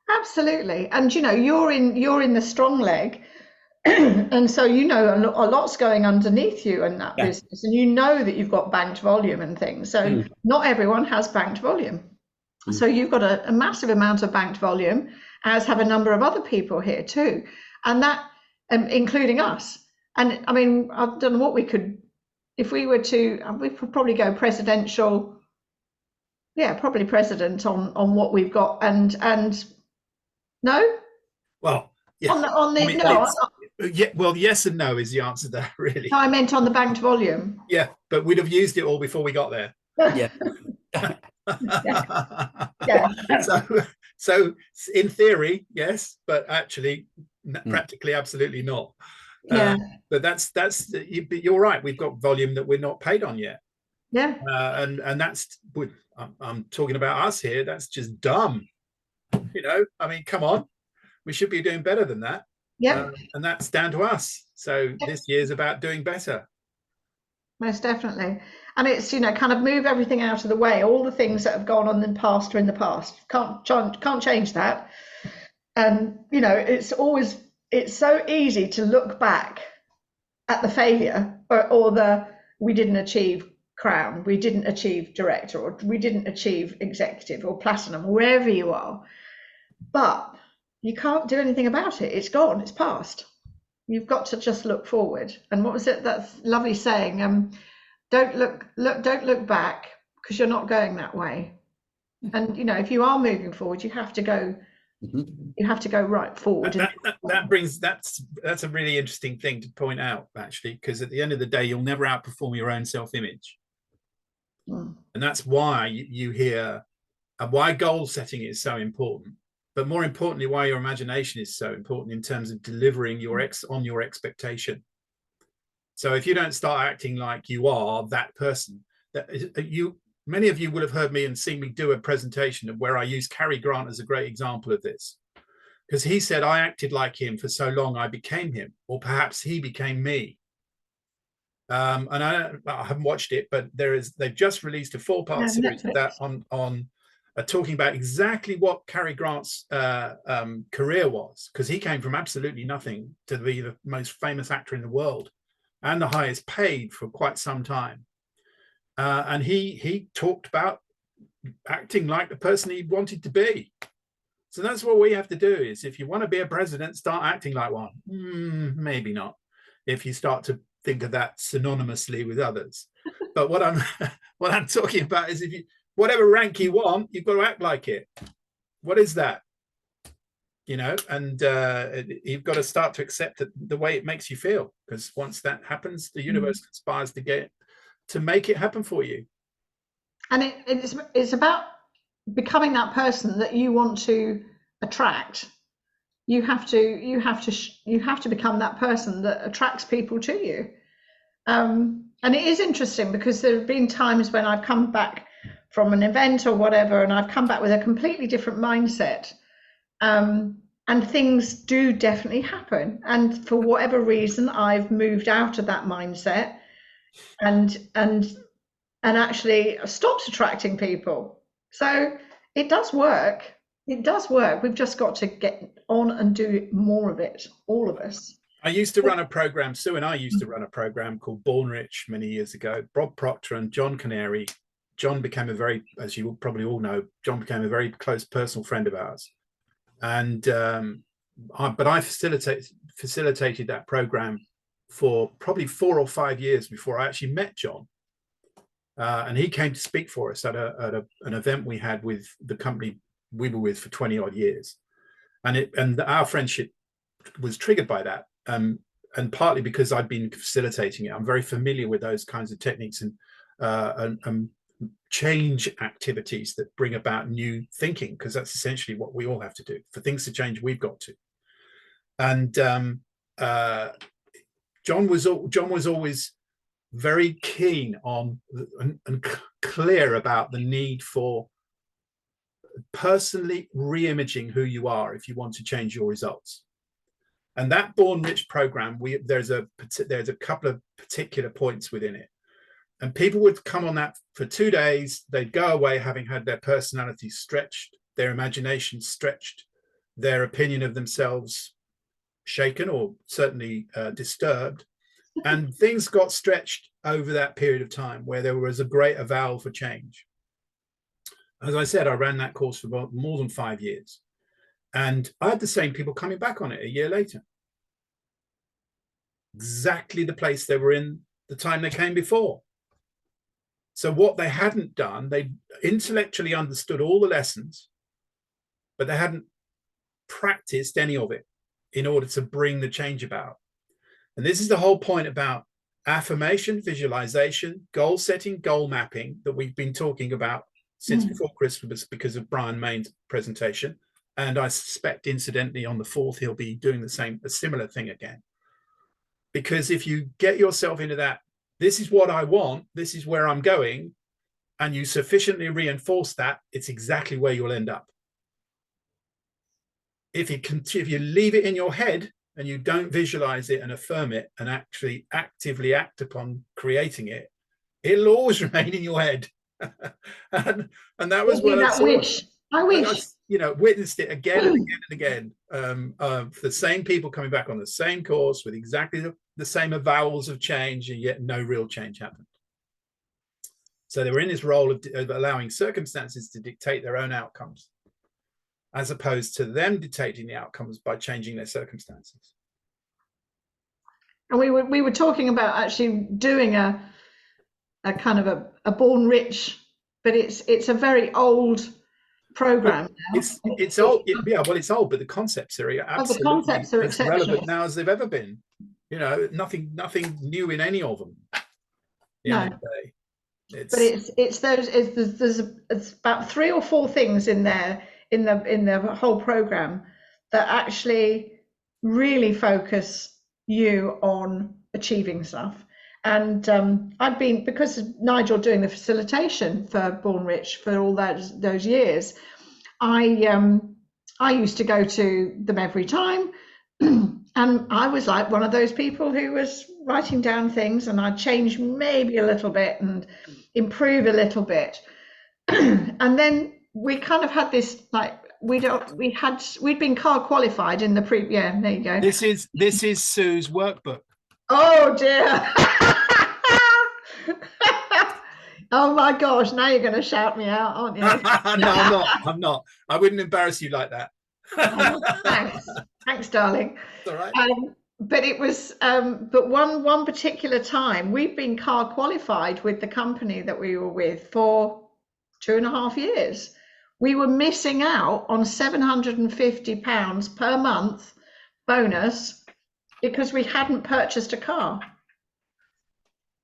absolutely. And you know, you're in the strong leg, and so you know a lot's going underneath you in that business, and you know that you've got banked volume and things. So not everyone has banked volume. So you've got a massive amount of banked volume, as have a number of other people here too, and that including us. And I mean, I don't know what we could, if we were to, we could probably go presidential. Yeah, probably president on what we've got, and no. Well, yeah. On the I mean, no. Yeah, well, yes and no is the answer there, really. No, I meant on the banked volume. Yeah, but we'd have used it all before we got there. Yeah. Yeah. So in theory, yes, but actually, practically, absolutely not. Yeah. But you're right. We've got volume that we're not paid on yet. Yeah. And that's, I'm talking about us here. That's just dumb. You know, I mean, come on, we should be doing better than that. Yeah. And that's down to us. So this year's about doing better. Most definitely. And it's, you know, kind of move everything out of the way. All the things that have gone on in the past are in the past. Can't change that. And, you know, it's so easy to look back at the failure or the, we didn't achieve crown, we didn't achieve director, or we didn't achieve executive or platinum, wherever you are. But you can't do anything about it. It's gone, it's past. You've got to just look forward. And what was it, that lovely saying, don't look back, because you're not going that way. And you know, if you are moving forward, you have to go right forward. That's a really interesting thing to point out, actually, because at the end of the day, you'll never outperform your own self-image. And that's why you hear why goal setting is so important, but more importantly, why your imagination is so important in terms of delivering on your expectation. So if you don't start acting like you are that person, many of you will have heard me and seen me do a presentation of where I use Cary Grant as a great example of this, because he said, I acted like him for so long, I became him, or perhaps he became me. And I haven't watched it, but they've just released a 4-part series of that on talking about exactly what Cary Grant's career was, because he came from absolutely nothing to be the most famous actor in the world and the highest paid for quite some time. And he talked about acting like the person he wanted to be. So that's what we have to do, is if you want to be a president, start acting like one. Maybe not, if you start to think of that synonymously with others. But what I'm talking about is, if you, whatever rank you want, you've got to act like it. What is that? You know, and you've got to start to accept it, the way it makes you feel, because once that happens, the universe conspires to make it happen for you. And it's about becoming that person that you want to attract. You have to become that person that attracts people to you. And it is interesting, because there have been times when I've come back from an event or whatever, and I've come back with a completely different mindset. And things do definitely happen. And for whatever reason, I've moved out of that mindset and actually stopped attracting people. So it does work. It does work. We've just got to get on and do more of it, all of us. I used to run a program, Sue and I used to run a program called Born Rich many years ago. Bob Proctor and John Canary. John became as you probably all know, John became a very close personal friend of ours. And but I facilitated that program for probably 4 or 5 years before I actually met John. And he came to speak for us at an event we had with the company we were with for 20 odd years. And our friendship was triggered by that. And partly because I'd been facilitating it, I'm very familiar with those kinds of techniques and change activities that bring about new thinking, because that's essentially what we all have to do. For things to change, we've got to. And John was always very keen on and clear about the need for personally re-imaging who you are if you want to change your results. And that Born Rich program, there's a couple of particular points within it. And people would come on that for 2 days. They'd go away having had their personality stretched, their imagination stretched, their opinion of themselves shaken, or certainly disturbed. And things got stretched over that period of time, where there was a great avowal for change. As I said, I ran that course for more than 5 years. And I had the same people coming back on it a year later. Exactly the place they were in the time they came before. So what they hadn't done, they intellectually understood all the lessons, but they hadn't practiced any of it in order to bring the change about. And this is the whole point about affirmation, visualization, goal setting, goal mapping that we've been talking about since before Christmas because of Brian Mayne's presentation. And I suspect, incidentally, on the 4th, he'll be doing a similar thing again. Because if you get yourself into that, this is what I want, this is where I'm going, and you sufficiently reinforce that, it's exactly where you'll end up. If you leave it in your head and you don't visualize it and affirm it and actually actively act upon creating it, it'll always remain in your head. and that was what I wish. Witnessed it again and again and again. The same people coming back on the same course with exactly the same avowals of change, and yet no real change happened. So they were in this role of allowing circumstances to dictate their own outcomes, as opposed to them dictating the outcomes by changing their circumstances. And we were talking about actually doing a kind of a Born Rich, but it's a very old program now. It's old. Well, it's old, but the concepts are absolutely the concepts are as relevant now as they've ever been. Nothing new in any of them. No. But there's about 3 or 4 things in there in the whole program that actually really focus you on achieving stuff. And I've been, because of Nigel doing the facilitation for Born Rich for all those years, I used to go to them every time. And I was like one of those people who was writing down things, and I'd change maybe a little bit and improve a little bit. And then we kind of had this, like, we'd been car qualified in the yeah, there you go. This is Sue's workbook. Oh dear. Oh my gosh, now you're going to shout me out, aren't you? No, I'm not. I wouldn't embarrass you like that. Oh, thanks, darling. It's all right. But it was, but one particular time, we've been car qualified with the company that we were with for 2.5 years. We were missing out on £750 per month bonus because we hadn't purchased a car.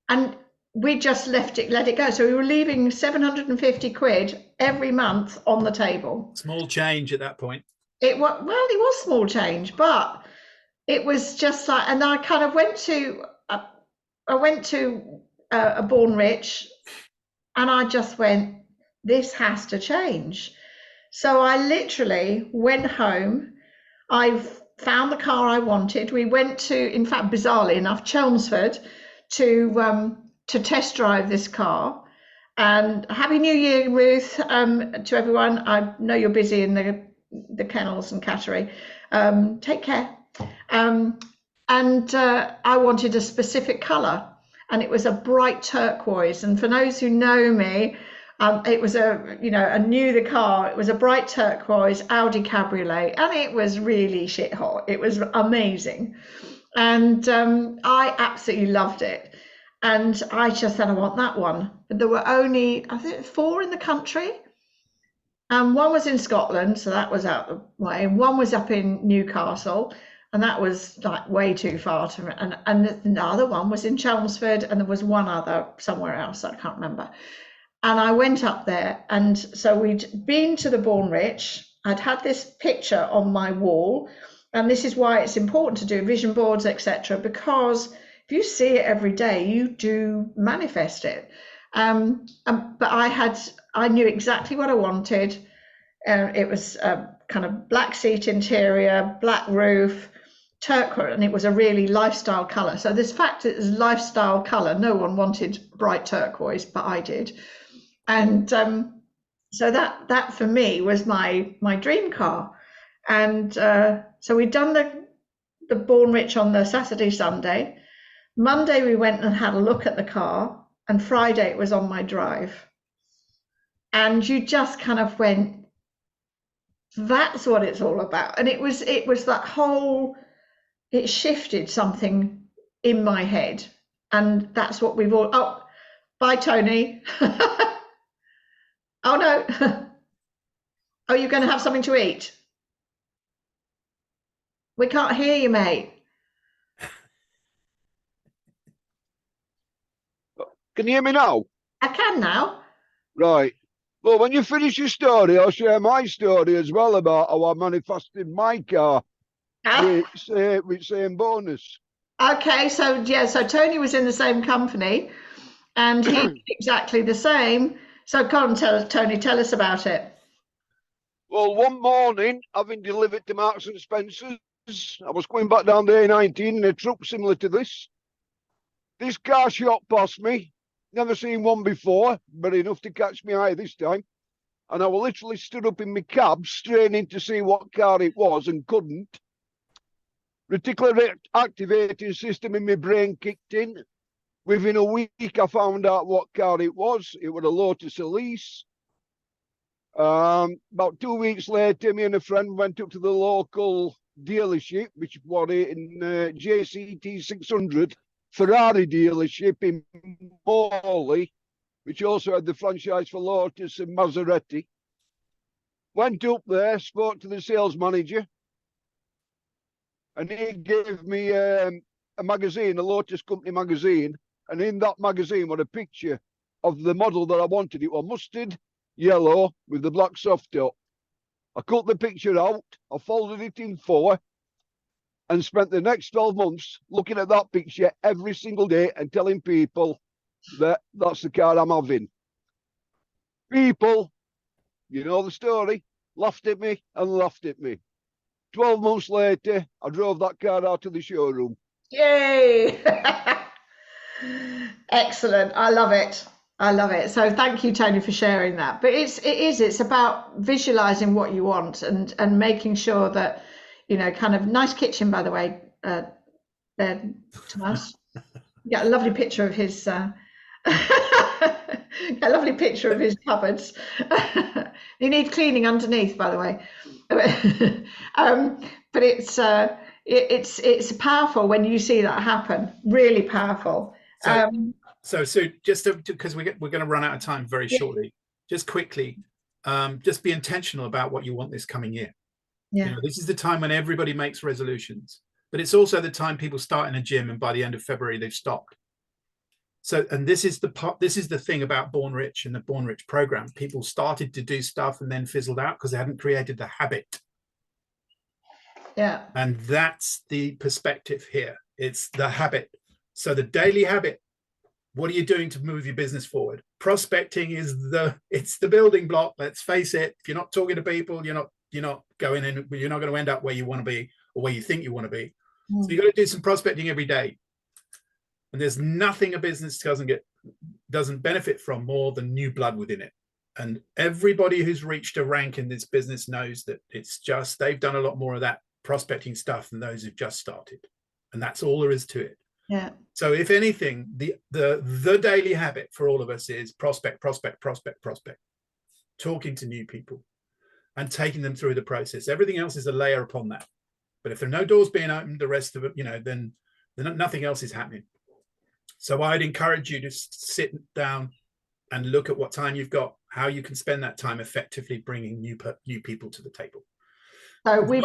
And we just let it go. So we were leaving 750 quid every month on the table. Small change at that point. It was small change, but it was just like, and I kind of went to a Born Rich, and I just went, this has to change. So I literally went home. I found the car I wanted. We went to, in fact, bizarrely enough, Chelmsford to test drive this car. And Happy New Year, Ruth, to everyone. I know you're busy in the kennels and cattery. Take care. And I wanted a specific colour, and it was a bright turquoise. And for those who know me, it was I knew the car. It was a bright turquoise Audi Cabriolet, and it was really shit hot. It was amazing, and I absolutely loved it. And I just said, I want that one. But there were only, I think, 4 in the country. And one was in Scotland, so that was out of the way. And one was up in Newcastle, and that was like way too far to. And the other one was in Chelmsford, and there was one other somewhere else, I can't remember. And I went up there, and so we'd been to the Born Rich. I'd had this picture on my wall, and this is why it's important to do vision boards, etc. Because if you see it every day, you do manifest it. But I knew exactly what I wanted. It was a kind of black seat interior, black roof, turquoise, and it was a really lifestyle color. So this fact it was lifestyle color, no one wanted bright turquoise, but I did. And so that for me was my dream car. And so we'd done the Born Rich on the Saturday, Sunday. Monday we went and had a look at the car, and Friday it was on my drive. And you just kind of went, that's what it's all about. And it was that whole, it shifted something in my head. And that's what we've all, oh, bye, Tony. Oh, no. Oh, you're going to have something to eat? We can't hear you, mate. Can you hear me now? I can now. Right. Well, when you finish your story, I'll share my story as well about how I manifested my car with same bonus. Okay, so yeah, so Tony was in the same company, and he did exactly the same. So come on, Tony, tell us about it. Well, one morning, having delivered to Marks and Spencer's, I was going back down the A19 in a truck similar to this. This car shot past me. Never seen one before, but enough to catch my eye this time. And I was literally stood up in my cab, straining to see what car it was, and couldn't. Reticular activating system in my brain kicked in. Within a week, I found out what car it was. It was a Lotus Elise. About 2 weeks later, me and a friend went up to the local dealership, which was in JCT 600 Ferrari dealership in Morley, which also had the franchise for Lotus and Maserati. Went up there, spoke to the sales manager, and he gave me a magazine, a Lotus Company magazine, and in that magazine was a picture of the model that I wanted. It was mustard yellow with the black soft top. I cut the picture out, I folded it in 4 and spent the next 12 months looking at that picture every single day and telling people that that's the car I'm having. People, you know the story, laughed at me and laughed at me. 12 months later, I drove that car out of the showroom. Yay! Excellent. I love it. I love it. So thank you, Tony, for sharing that. But it's about visualizing what you want and making sure that, you know, kind of nice kitchen, by the way, Tomas. Yeah, a lovely picture of his a lovely picture of his cupboards. He needs cleaning underneath, by the way. But it's powerful when you see that happen. Really powerful. So just because we're going to run out of time very shortly, just quickly, just be intentional about what you want this coming year. Yeah. You know, this is the time when everybody makes resolutions, but it's also the time people start in a gym and by the end of February they've stopped. So, and this is the thing about Born Rich and the Born Rich program. People started to do stuff and then fizzled out because they hadn't created the habit. Yeah. And that's the perspective here. It's the habit. So the daily habit, what are you doing to move your business forward? Prospecting is it's the building block. Let's face it. If you're not talking to people, you're not going in, you're not going to end up where you want to be or where you think you want to be. So you've got to do some prospecting every day. And there's nothing a business doesn't benefit from more than new blood within it. And everybody who's reached a rank in this business knows that it's just, they've done a lot more of that prospecting stuff than those who've just started. And that's all there is to it. Yeah. So if anything, the daily habit for all of us is prospect, talking to new people and taking them through the process. Everything else is a layer upon that. But if there are no doors being opened, the rest of it, you know, then nothing else is happening. So I'd encourage you to sit down and look at what time you've got, how you can spend that time effectively bringing new people to the table. So we've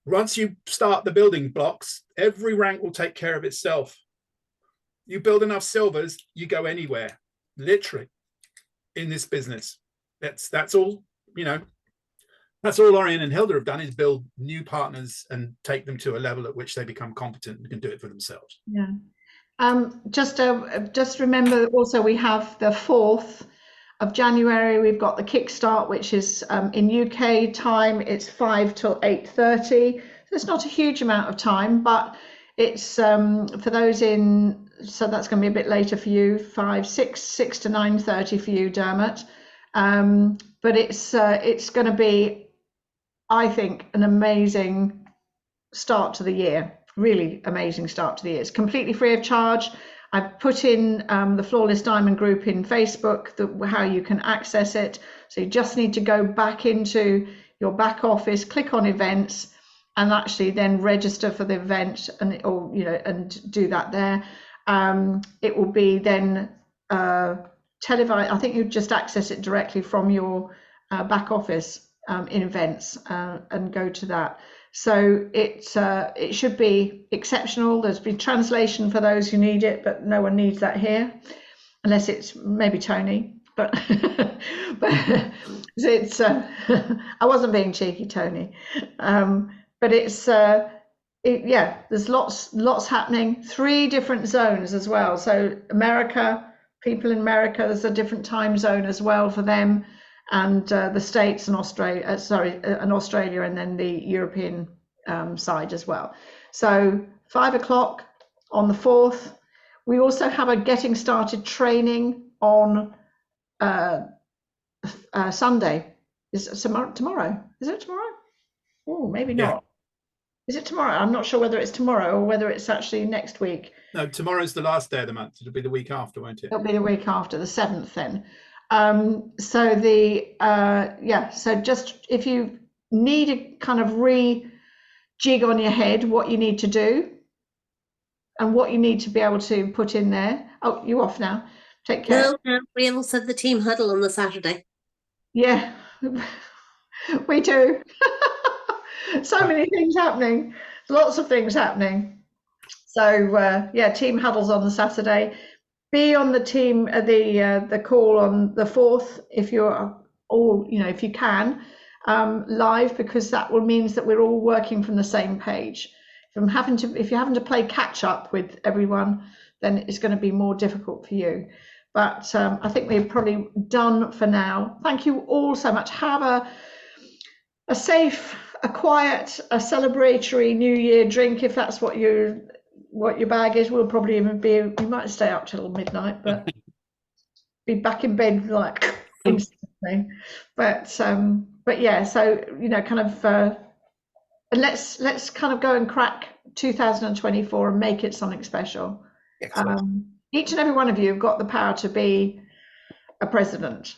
once you start the building blocks, every rank will take care of itself. You build enough silvers, you go anywhere, literally, in this business. That's all, you know. That's all Orion and Hilda have done, is build new partners and take them to a level at which they become competent and can do it for themselves. Yeah. Just remember also we have the 4th of January. We've got the Kickstart, which is in UK time. It's 5 till 8:30. So it's not a huge amount of time, but it's for those in. So that's going to be a bit later for you. 6 to 9:30 for you, Dermot. But it's going to be, I think, an amazing start to the year. Really amazing start to the year. It's completely free of charge. I've put in the Flawless Diamond group in Facebook, how you can access it. So you just need to go back into your back office, click on events, and actually then register for the event, and do that there. It will be then televised. I think you just access it directly from your back office in events and go to that. So it should be exceptional. There's been translation for those who need it, but no one needs that here, unless it's maybe Tony. But it's I wasn't being cheeky, Tony. But it's there's lots happening. 3 different zones as well. So America, people in America, there's a different time zone as well for them. And the States and Australia, and then the European side as well. So 5 o'clock on the 4th. We also have a getting started training on Sunday. Is it tomorrow? Is it tomorrow? Oh, maybe not. Is it tomorrow? I'm not sure whether it's tomorrow or whether it's actually next week. No, tomorrow's the last day of the month. It'll be the week after, won't it? It'll be the week after, the 7th then. So just if you need a kind of jig on your head what you need to do and what you need to be able to put in there. Oh, you off now? Take care. No, we all said the team huddle on the Saturday. Yeah, we do. So many things happening, lots of things happening. So team huddles on the Saturday. be on the team, the call on the 4th, if you're all, if you can, live, because that will means that we're all working from the same page. If you're having to play catch up with everyone, then it's going to be more difficult for you. But I think we're probably done for now. Thank you all so much. Have a safe, a quiet, a celebratory New Year drink, if that's what your bag is. We'll probably even we might stay up till midnight, but be back in bed like instantly. But yeah, so kind of and let's kind of go and crack 2024 and make it something special. Each and every one of you have got the power to be a president,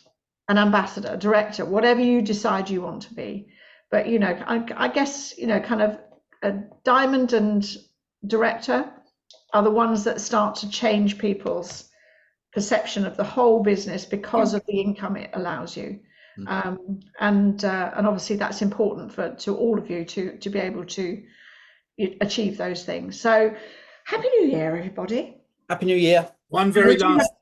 an ambassador, a director, whatever you decide you want to be. But I guess kind of a diamond and director are the ones that start to change people's perception of the whole business because of the income it allows you. And obviously that's important to all of you to be able to achieve those things. So happy New Year, everybody. Happy New Year. One very last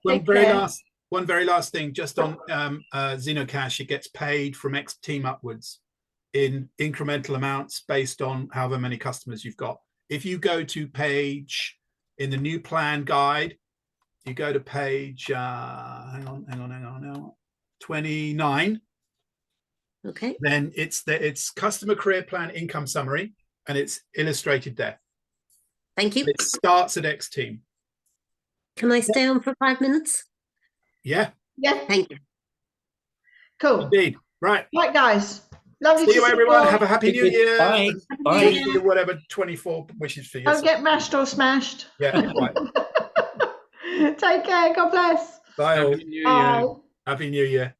thing, just on Zenocash, it gets paid from X team upwards in incremental amounts based on however many customers you've got. If you go to page in the new plan guide, you go to page hang on 29. Okay. Then it's customer career plan income summary, and it's illustrated there. Thank you. It starts at X team. Can I stay on for 5 minutes? Yeah. Thank you. Cool. Indeed. Right. Right, guys. Lovely See you, everyone. Have a happy New Year. Bye. Bye. Whatever 24 wishes for you. Don't get mashed or smashed. Yeah, right. Take care. God bless. Bye. All. Happy New Year. Bye. Happy New Year.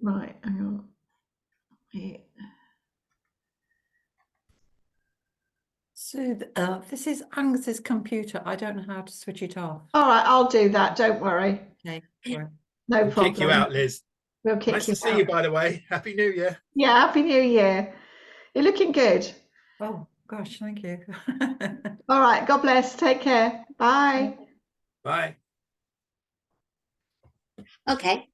Right, hang on. Yeah. So this is Angus's computer. I don't know how to switch it off. All right, I'll do that. Don't worry. Okay. Right. No We'll problem. kick you out, Liz. We'll kick Nice you to see out. you, by the way. Happy New Year. Yeah, happy New Year. You're looking good. Oh gosh, thank you. All right, God bless. Take care. Bye. Bye. Okay.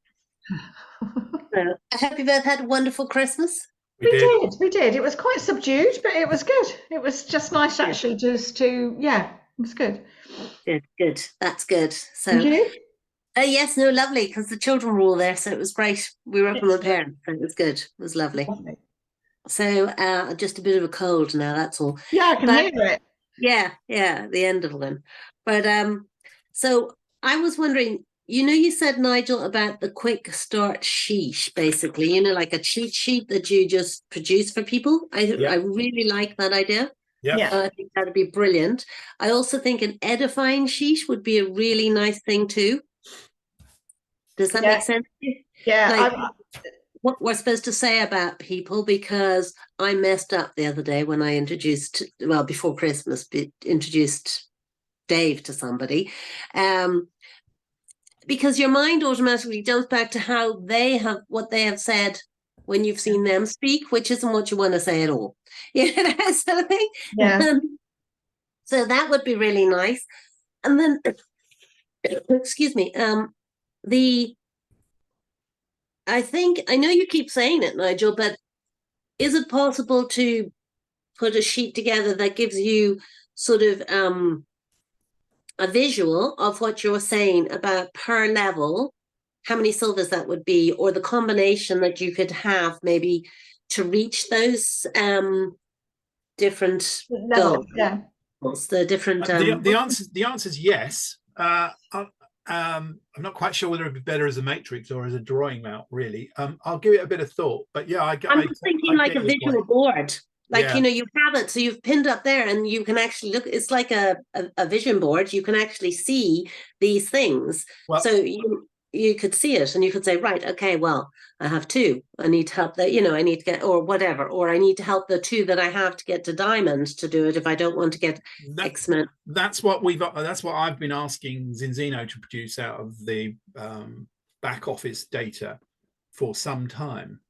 So, I hope you both had a wonderful Christmas. We did. We did. It was quite subdued, but it was good. It was just nice, actually, just to, it was good. Good. That's good. So, And you? yes, no, lovely, because the children were all there, so it was great. We were up with my parents, so it was good. It was lovely. So, just a bit of a cold now, that's all. Yeah, I can But- hear it. Yeah, the end of one. But so I was wondering, you said, Nigel, about the quick start sheet, basically, like a cheat sheet that you just produce for people. I really like that idea. Yeah. I think that'd be brilliant. I also think an edifying sheet would be a really nice thing too. Does that make sense? Yeah. What we're supposed to say about people, because I messed up the other day when I introduced, before Christmas, introduced Dave to somebody. Because your mind automatically jumps back to what they have said when you've seen them speak, which isn't what you want to say at all. Sort of thing. Yeah. So that would be really nice. And then, excuse me, I know you keep saying it, Nigel, but is it possible to put a sheet together that gives you sort of a visual of what you're saying about per level, how many silvers that would be, or the combination that you could have maybe to reach those different Level, goals, the different The answer is yes. I'm not quite sure whether it'd be better as a matrix or as a drawing out, really. I'll give it a bit of thought, but yeah, I'm just thinking like a visual board. Like, you have it, so you've pinned up there and you can actually look, it's like a vision board. You can actually see these things. Well, so you could see it and you could say, right, okay, well, I have 2. I need to help that, I need to get, or whatever, or I need to help the 2 that I have to get to diamond to do it if I don't want to get X amount. That's what I've been asking Zinzino to produce out of the back office data for some time.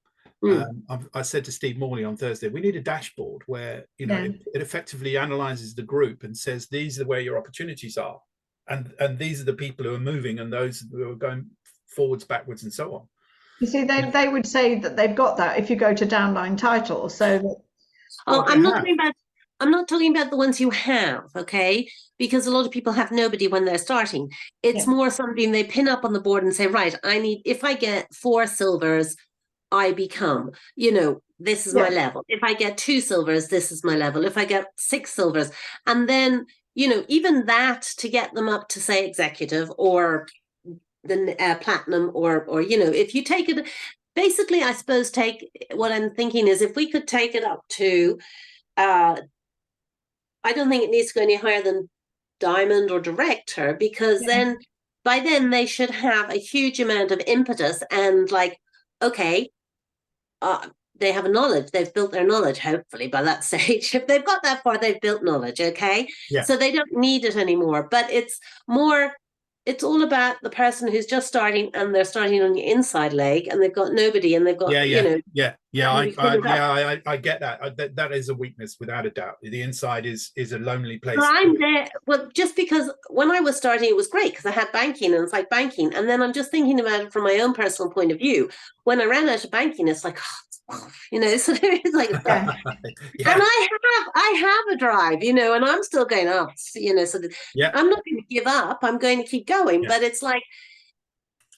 I said to Steve Morley on Thursday, we need a dashboard where, you know, Yeah. it effectively analyzes the group and says, these are where your opportunities are. And these are the people who are moving and those who are going forwards, backwards, and so on. You see, they would say that they've got that if you go to downline title. So that, Oh, Well, they I'm not have. talking about. I'm not talking about the ones you have, okay? Because a lot of people have nobody when they're starting. It's Yeah. more something they pin up on the board and say, right, I need, if I get 4 silvers, I become, you know, this is my Yeah. level. If I get 2 silvers, this is my level. If I get 6 silvers, and then, you know, even that to get them up to say executive or the platinum, or you know, if you take it, basically, I suppose what I'm thinking is if we could take it up to, I don't think it needs to go any higher than diamond or director, because Yeah. then by then they should have a huge amount of impetus and like, okay, they have a knowledge, they've built their knowledge, hopefully by that stage. If they've got that far, they've built knowledge, okay? Yeah. So they don't need it anymore. But it's more, it's all about the person who's just starting and they're starting on the inside leg and they've got nobody and they've got, you know. I get that. That is a weakness without a doubt. The inside is a lonely place. Well, I'm there. Well, just because when I was starting, it was great because I had banking and it's like banking. And then I'm just thinking about it from my own personal point of view. When I ran out of banking, it's like, you know, so it's like, Yeah. Yeah. and I have a drive, you know, and I'm still going up, you know, so Yeah. I'm not going to give up. I'm going to keep going. Yeah. But it's like,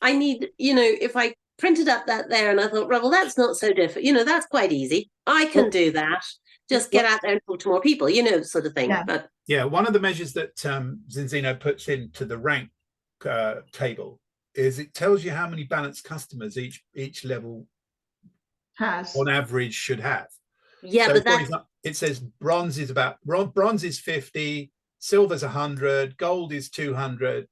I need, you know, if I printed up that there and I thought, well, that's not so difficult, you know, that's quite easy. I can do that. Just get out there and talk to more people, you know, sort of thing. Yeah. But Yeah, one of the measures that Zinzino puts into the rank table is it tells you how many balanced customers each level Has. on average should have. yeah, So but for that's example, it says bronze is 50, silver's 100, gold is 200,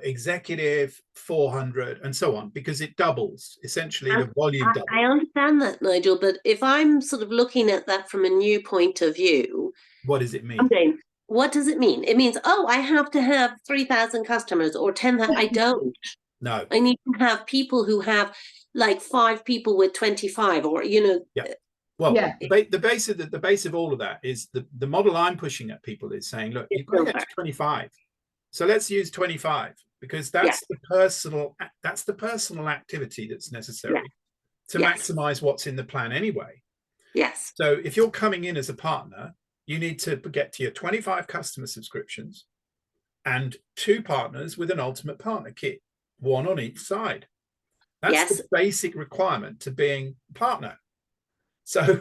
executive 400, and so on, because it doubles essentially the volume doubles. I understand that, Nigel, but if I'm sort of looking at that from a new point of view, What does it mean? I'm saying, what does it mean? It means, oh, I have to have 3,000 customers or 10,000. I don't. No. I need to have people who have like 5 people with 25, or, you know. Yeah. Well, Yeah. the base of all of that is the model I'm pushing at people is saying, look, you've got to get to 25. So let's use 25 because that's the personal activity that's necessary to maximize what's in the plan anyway. Yes. So if you're coming in as a partner, you need to get to your 25 customer subscriptions and 2 partners with an ultimate partner kit, 1 on each side. That's the basic requirement to being a partner. So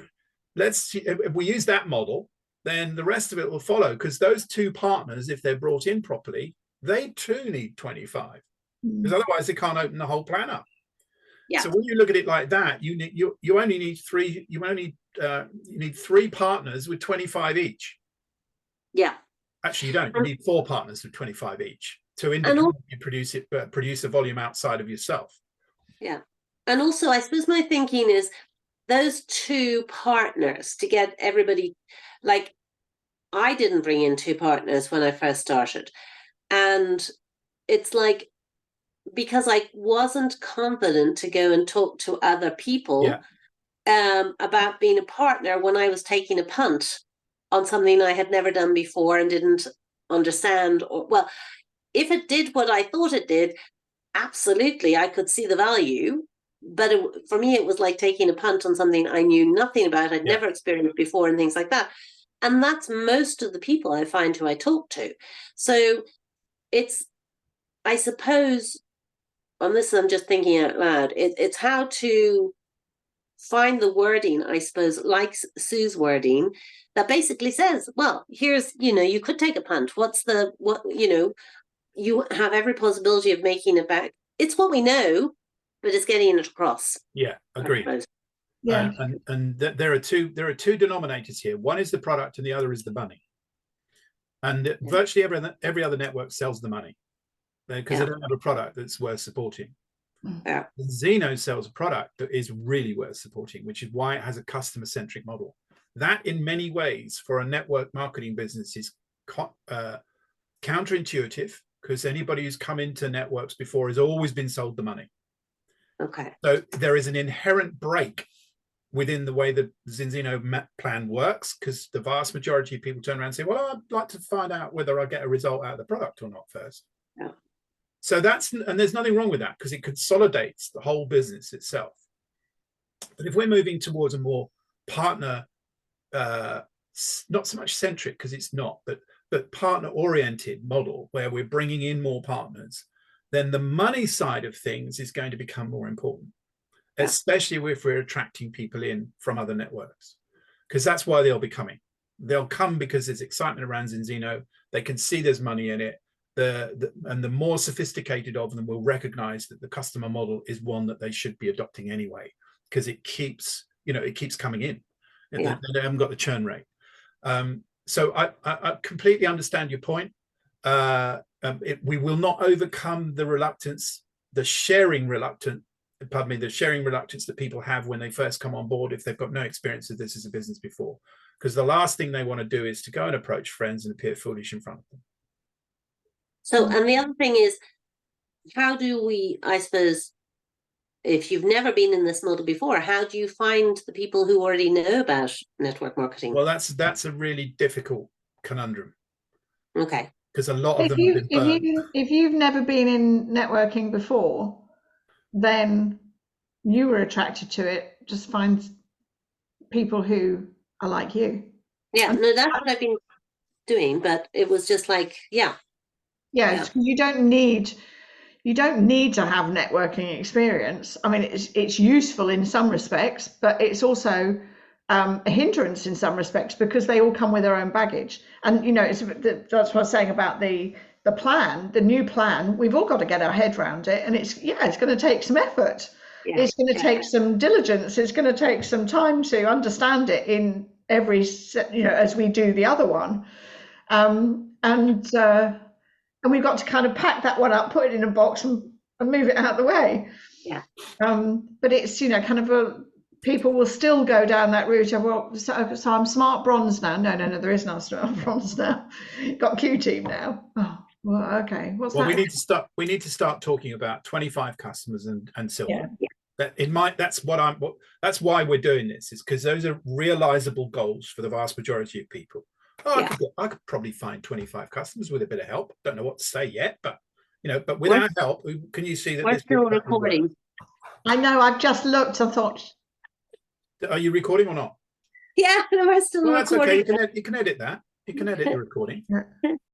let's see, if we use that model, then the rest of it will follow, because those 2 partners, if they're brought in properly, they too need 25, because otherwise they can't open the whole plan up. Yeah. So when you look at it like that, you only need 3. You need 3 partners with 25 each. Yeah. Actually, you don't. You need 4 partners with 25 each to independently produce a volume outside of yourself. Yeah. And also, I suppose my thinking is those 2 partners to get everybody, like, I didn't bring in 2 partners when I first started. And it's like, because I wasn't confident to go and talk to other people about being a partner when I was taking a punt on something I had never done before and didn't understand. Or, well, if it did what I thought it did, absolutely, I could see the value. But for me, it was like taking a punt on something I knew nothing about, I'd never experienced before, and things like that. And that's most of the people I find who I talk to. So it's, I suppose, on this, I'm just thinking out loud, it's how to find the wording, I suppose, like Sue's wording, that basically says, well, here's, you know, you could take a punt. You know, you have every possibility of making it back. It's what we know, but it's getting it across. Yeah, agreed. Yeah. And there are two denominators here. One is the product and the other is the money. And virtually every other network sells the money because they don't have a product that's worth supporting. Yeah. Zeno sells a product that is really worth supporting, which is why it has a customer-centric model. That, in many ways, for a network marketing business is counterintuitive, because anybody who's come into networks before has always been sold the money. Okay. So there is an inherent break within the way the Zinzino plan works, because the vast majority of people turn around and say, well, I'd like to find out whether I get a result out of the product or not first. Yeah. So and there's nothing wrong with that, because it consolidates the whole business itself. But if we're moving towards a more partner, not so much centric, because it's not, but partner oriented model where we're bringing in more partners, then the money side of things is going to become more important, especially if we're attracting people in from other networks, because that's why they'll be coming. They'll come because there's excitement around Zinzino. They can see there's money in it. And the more sophisticated of them will recognize that the customer model is one that they should be adopting anyway, because it keeps coming in. Yeah. They haven't got the churn rate. So I completely understand your point. We will not overcome the reluctance, the sharing reluctance that people have when they first come on board if they've got no experience of this as a business before. Because the last thing they want to do is to go and approach friends and appear foolish in front of them. So, and the other thing is, how do we, I suppose, if you've never been in this model before, how do you find the people who already know about network marketing? Well, that's a really difficult conundrum. Okay. Because a lot of them have been burnt. If you've never been in networking before, then you were attracted to it. Just find people who are like you. Yeah, no, that's what I've been doing, but it was just like, yeah. You don't need to have networking experience. I mean, it's useful in some respects, but it's also a hindrance in some respects, because they all come with their own baggage. And that's what I was saying about the plan, the new plan. We've all got to get our head around it, and it's going to take some effort. Yeah, it's going to take some diligence. It's going to take some time to understand it in every, as we do the other one, and we've got to kind of pack that one up, put it in a box, and move it out of the way. Yeah. But it's kind of people will still go down that route of, well, so I'm smart bronze now. No, there is no smart bronze now. Got Q team now. Oh, well, okay. What's that? We need to start talking about 25 customers and silver. Yeah. That's why we're doing this, is because those are realizable goals for the vast majority of people. I could probably find 25 customers with a bit of help. Don't know what to say yet, but but with our help, can you see that we're still recording? I know. I've just looked. I thought, are you recording or not? Yeah, no, we're still recording. That's okay. You can edit that. You can edit the recording.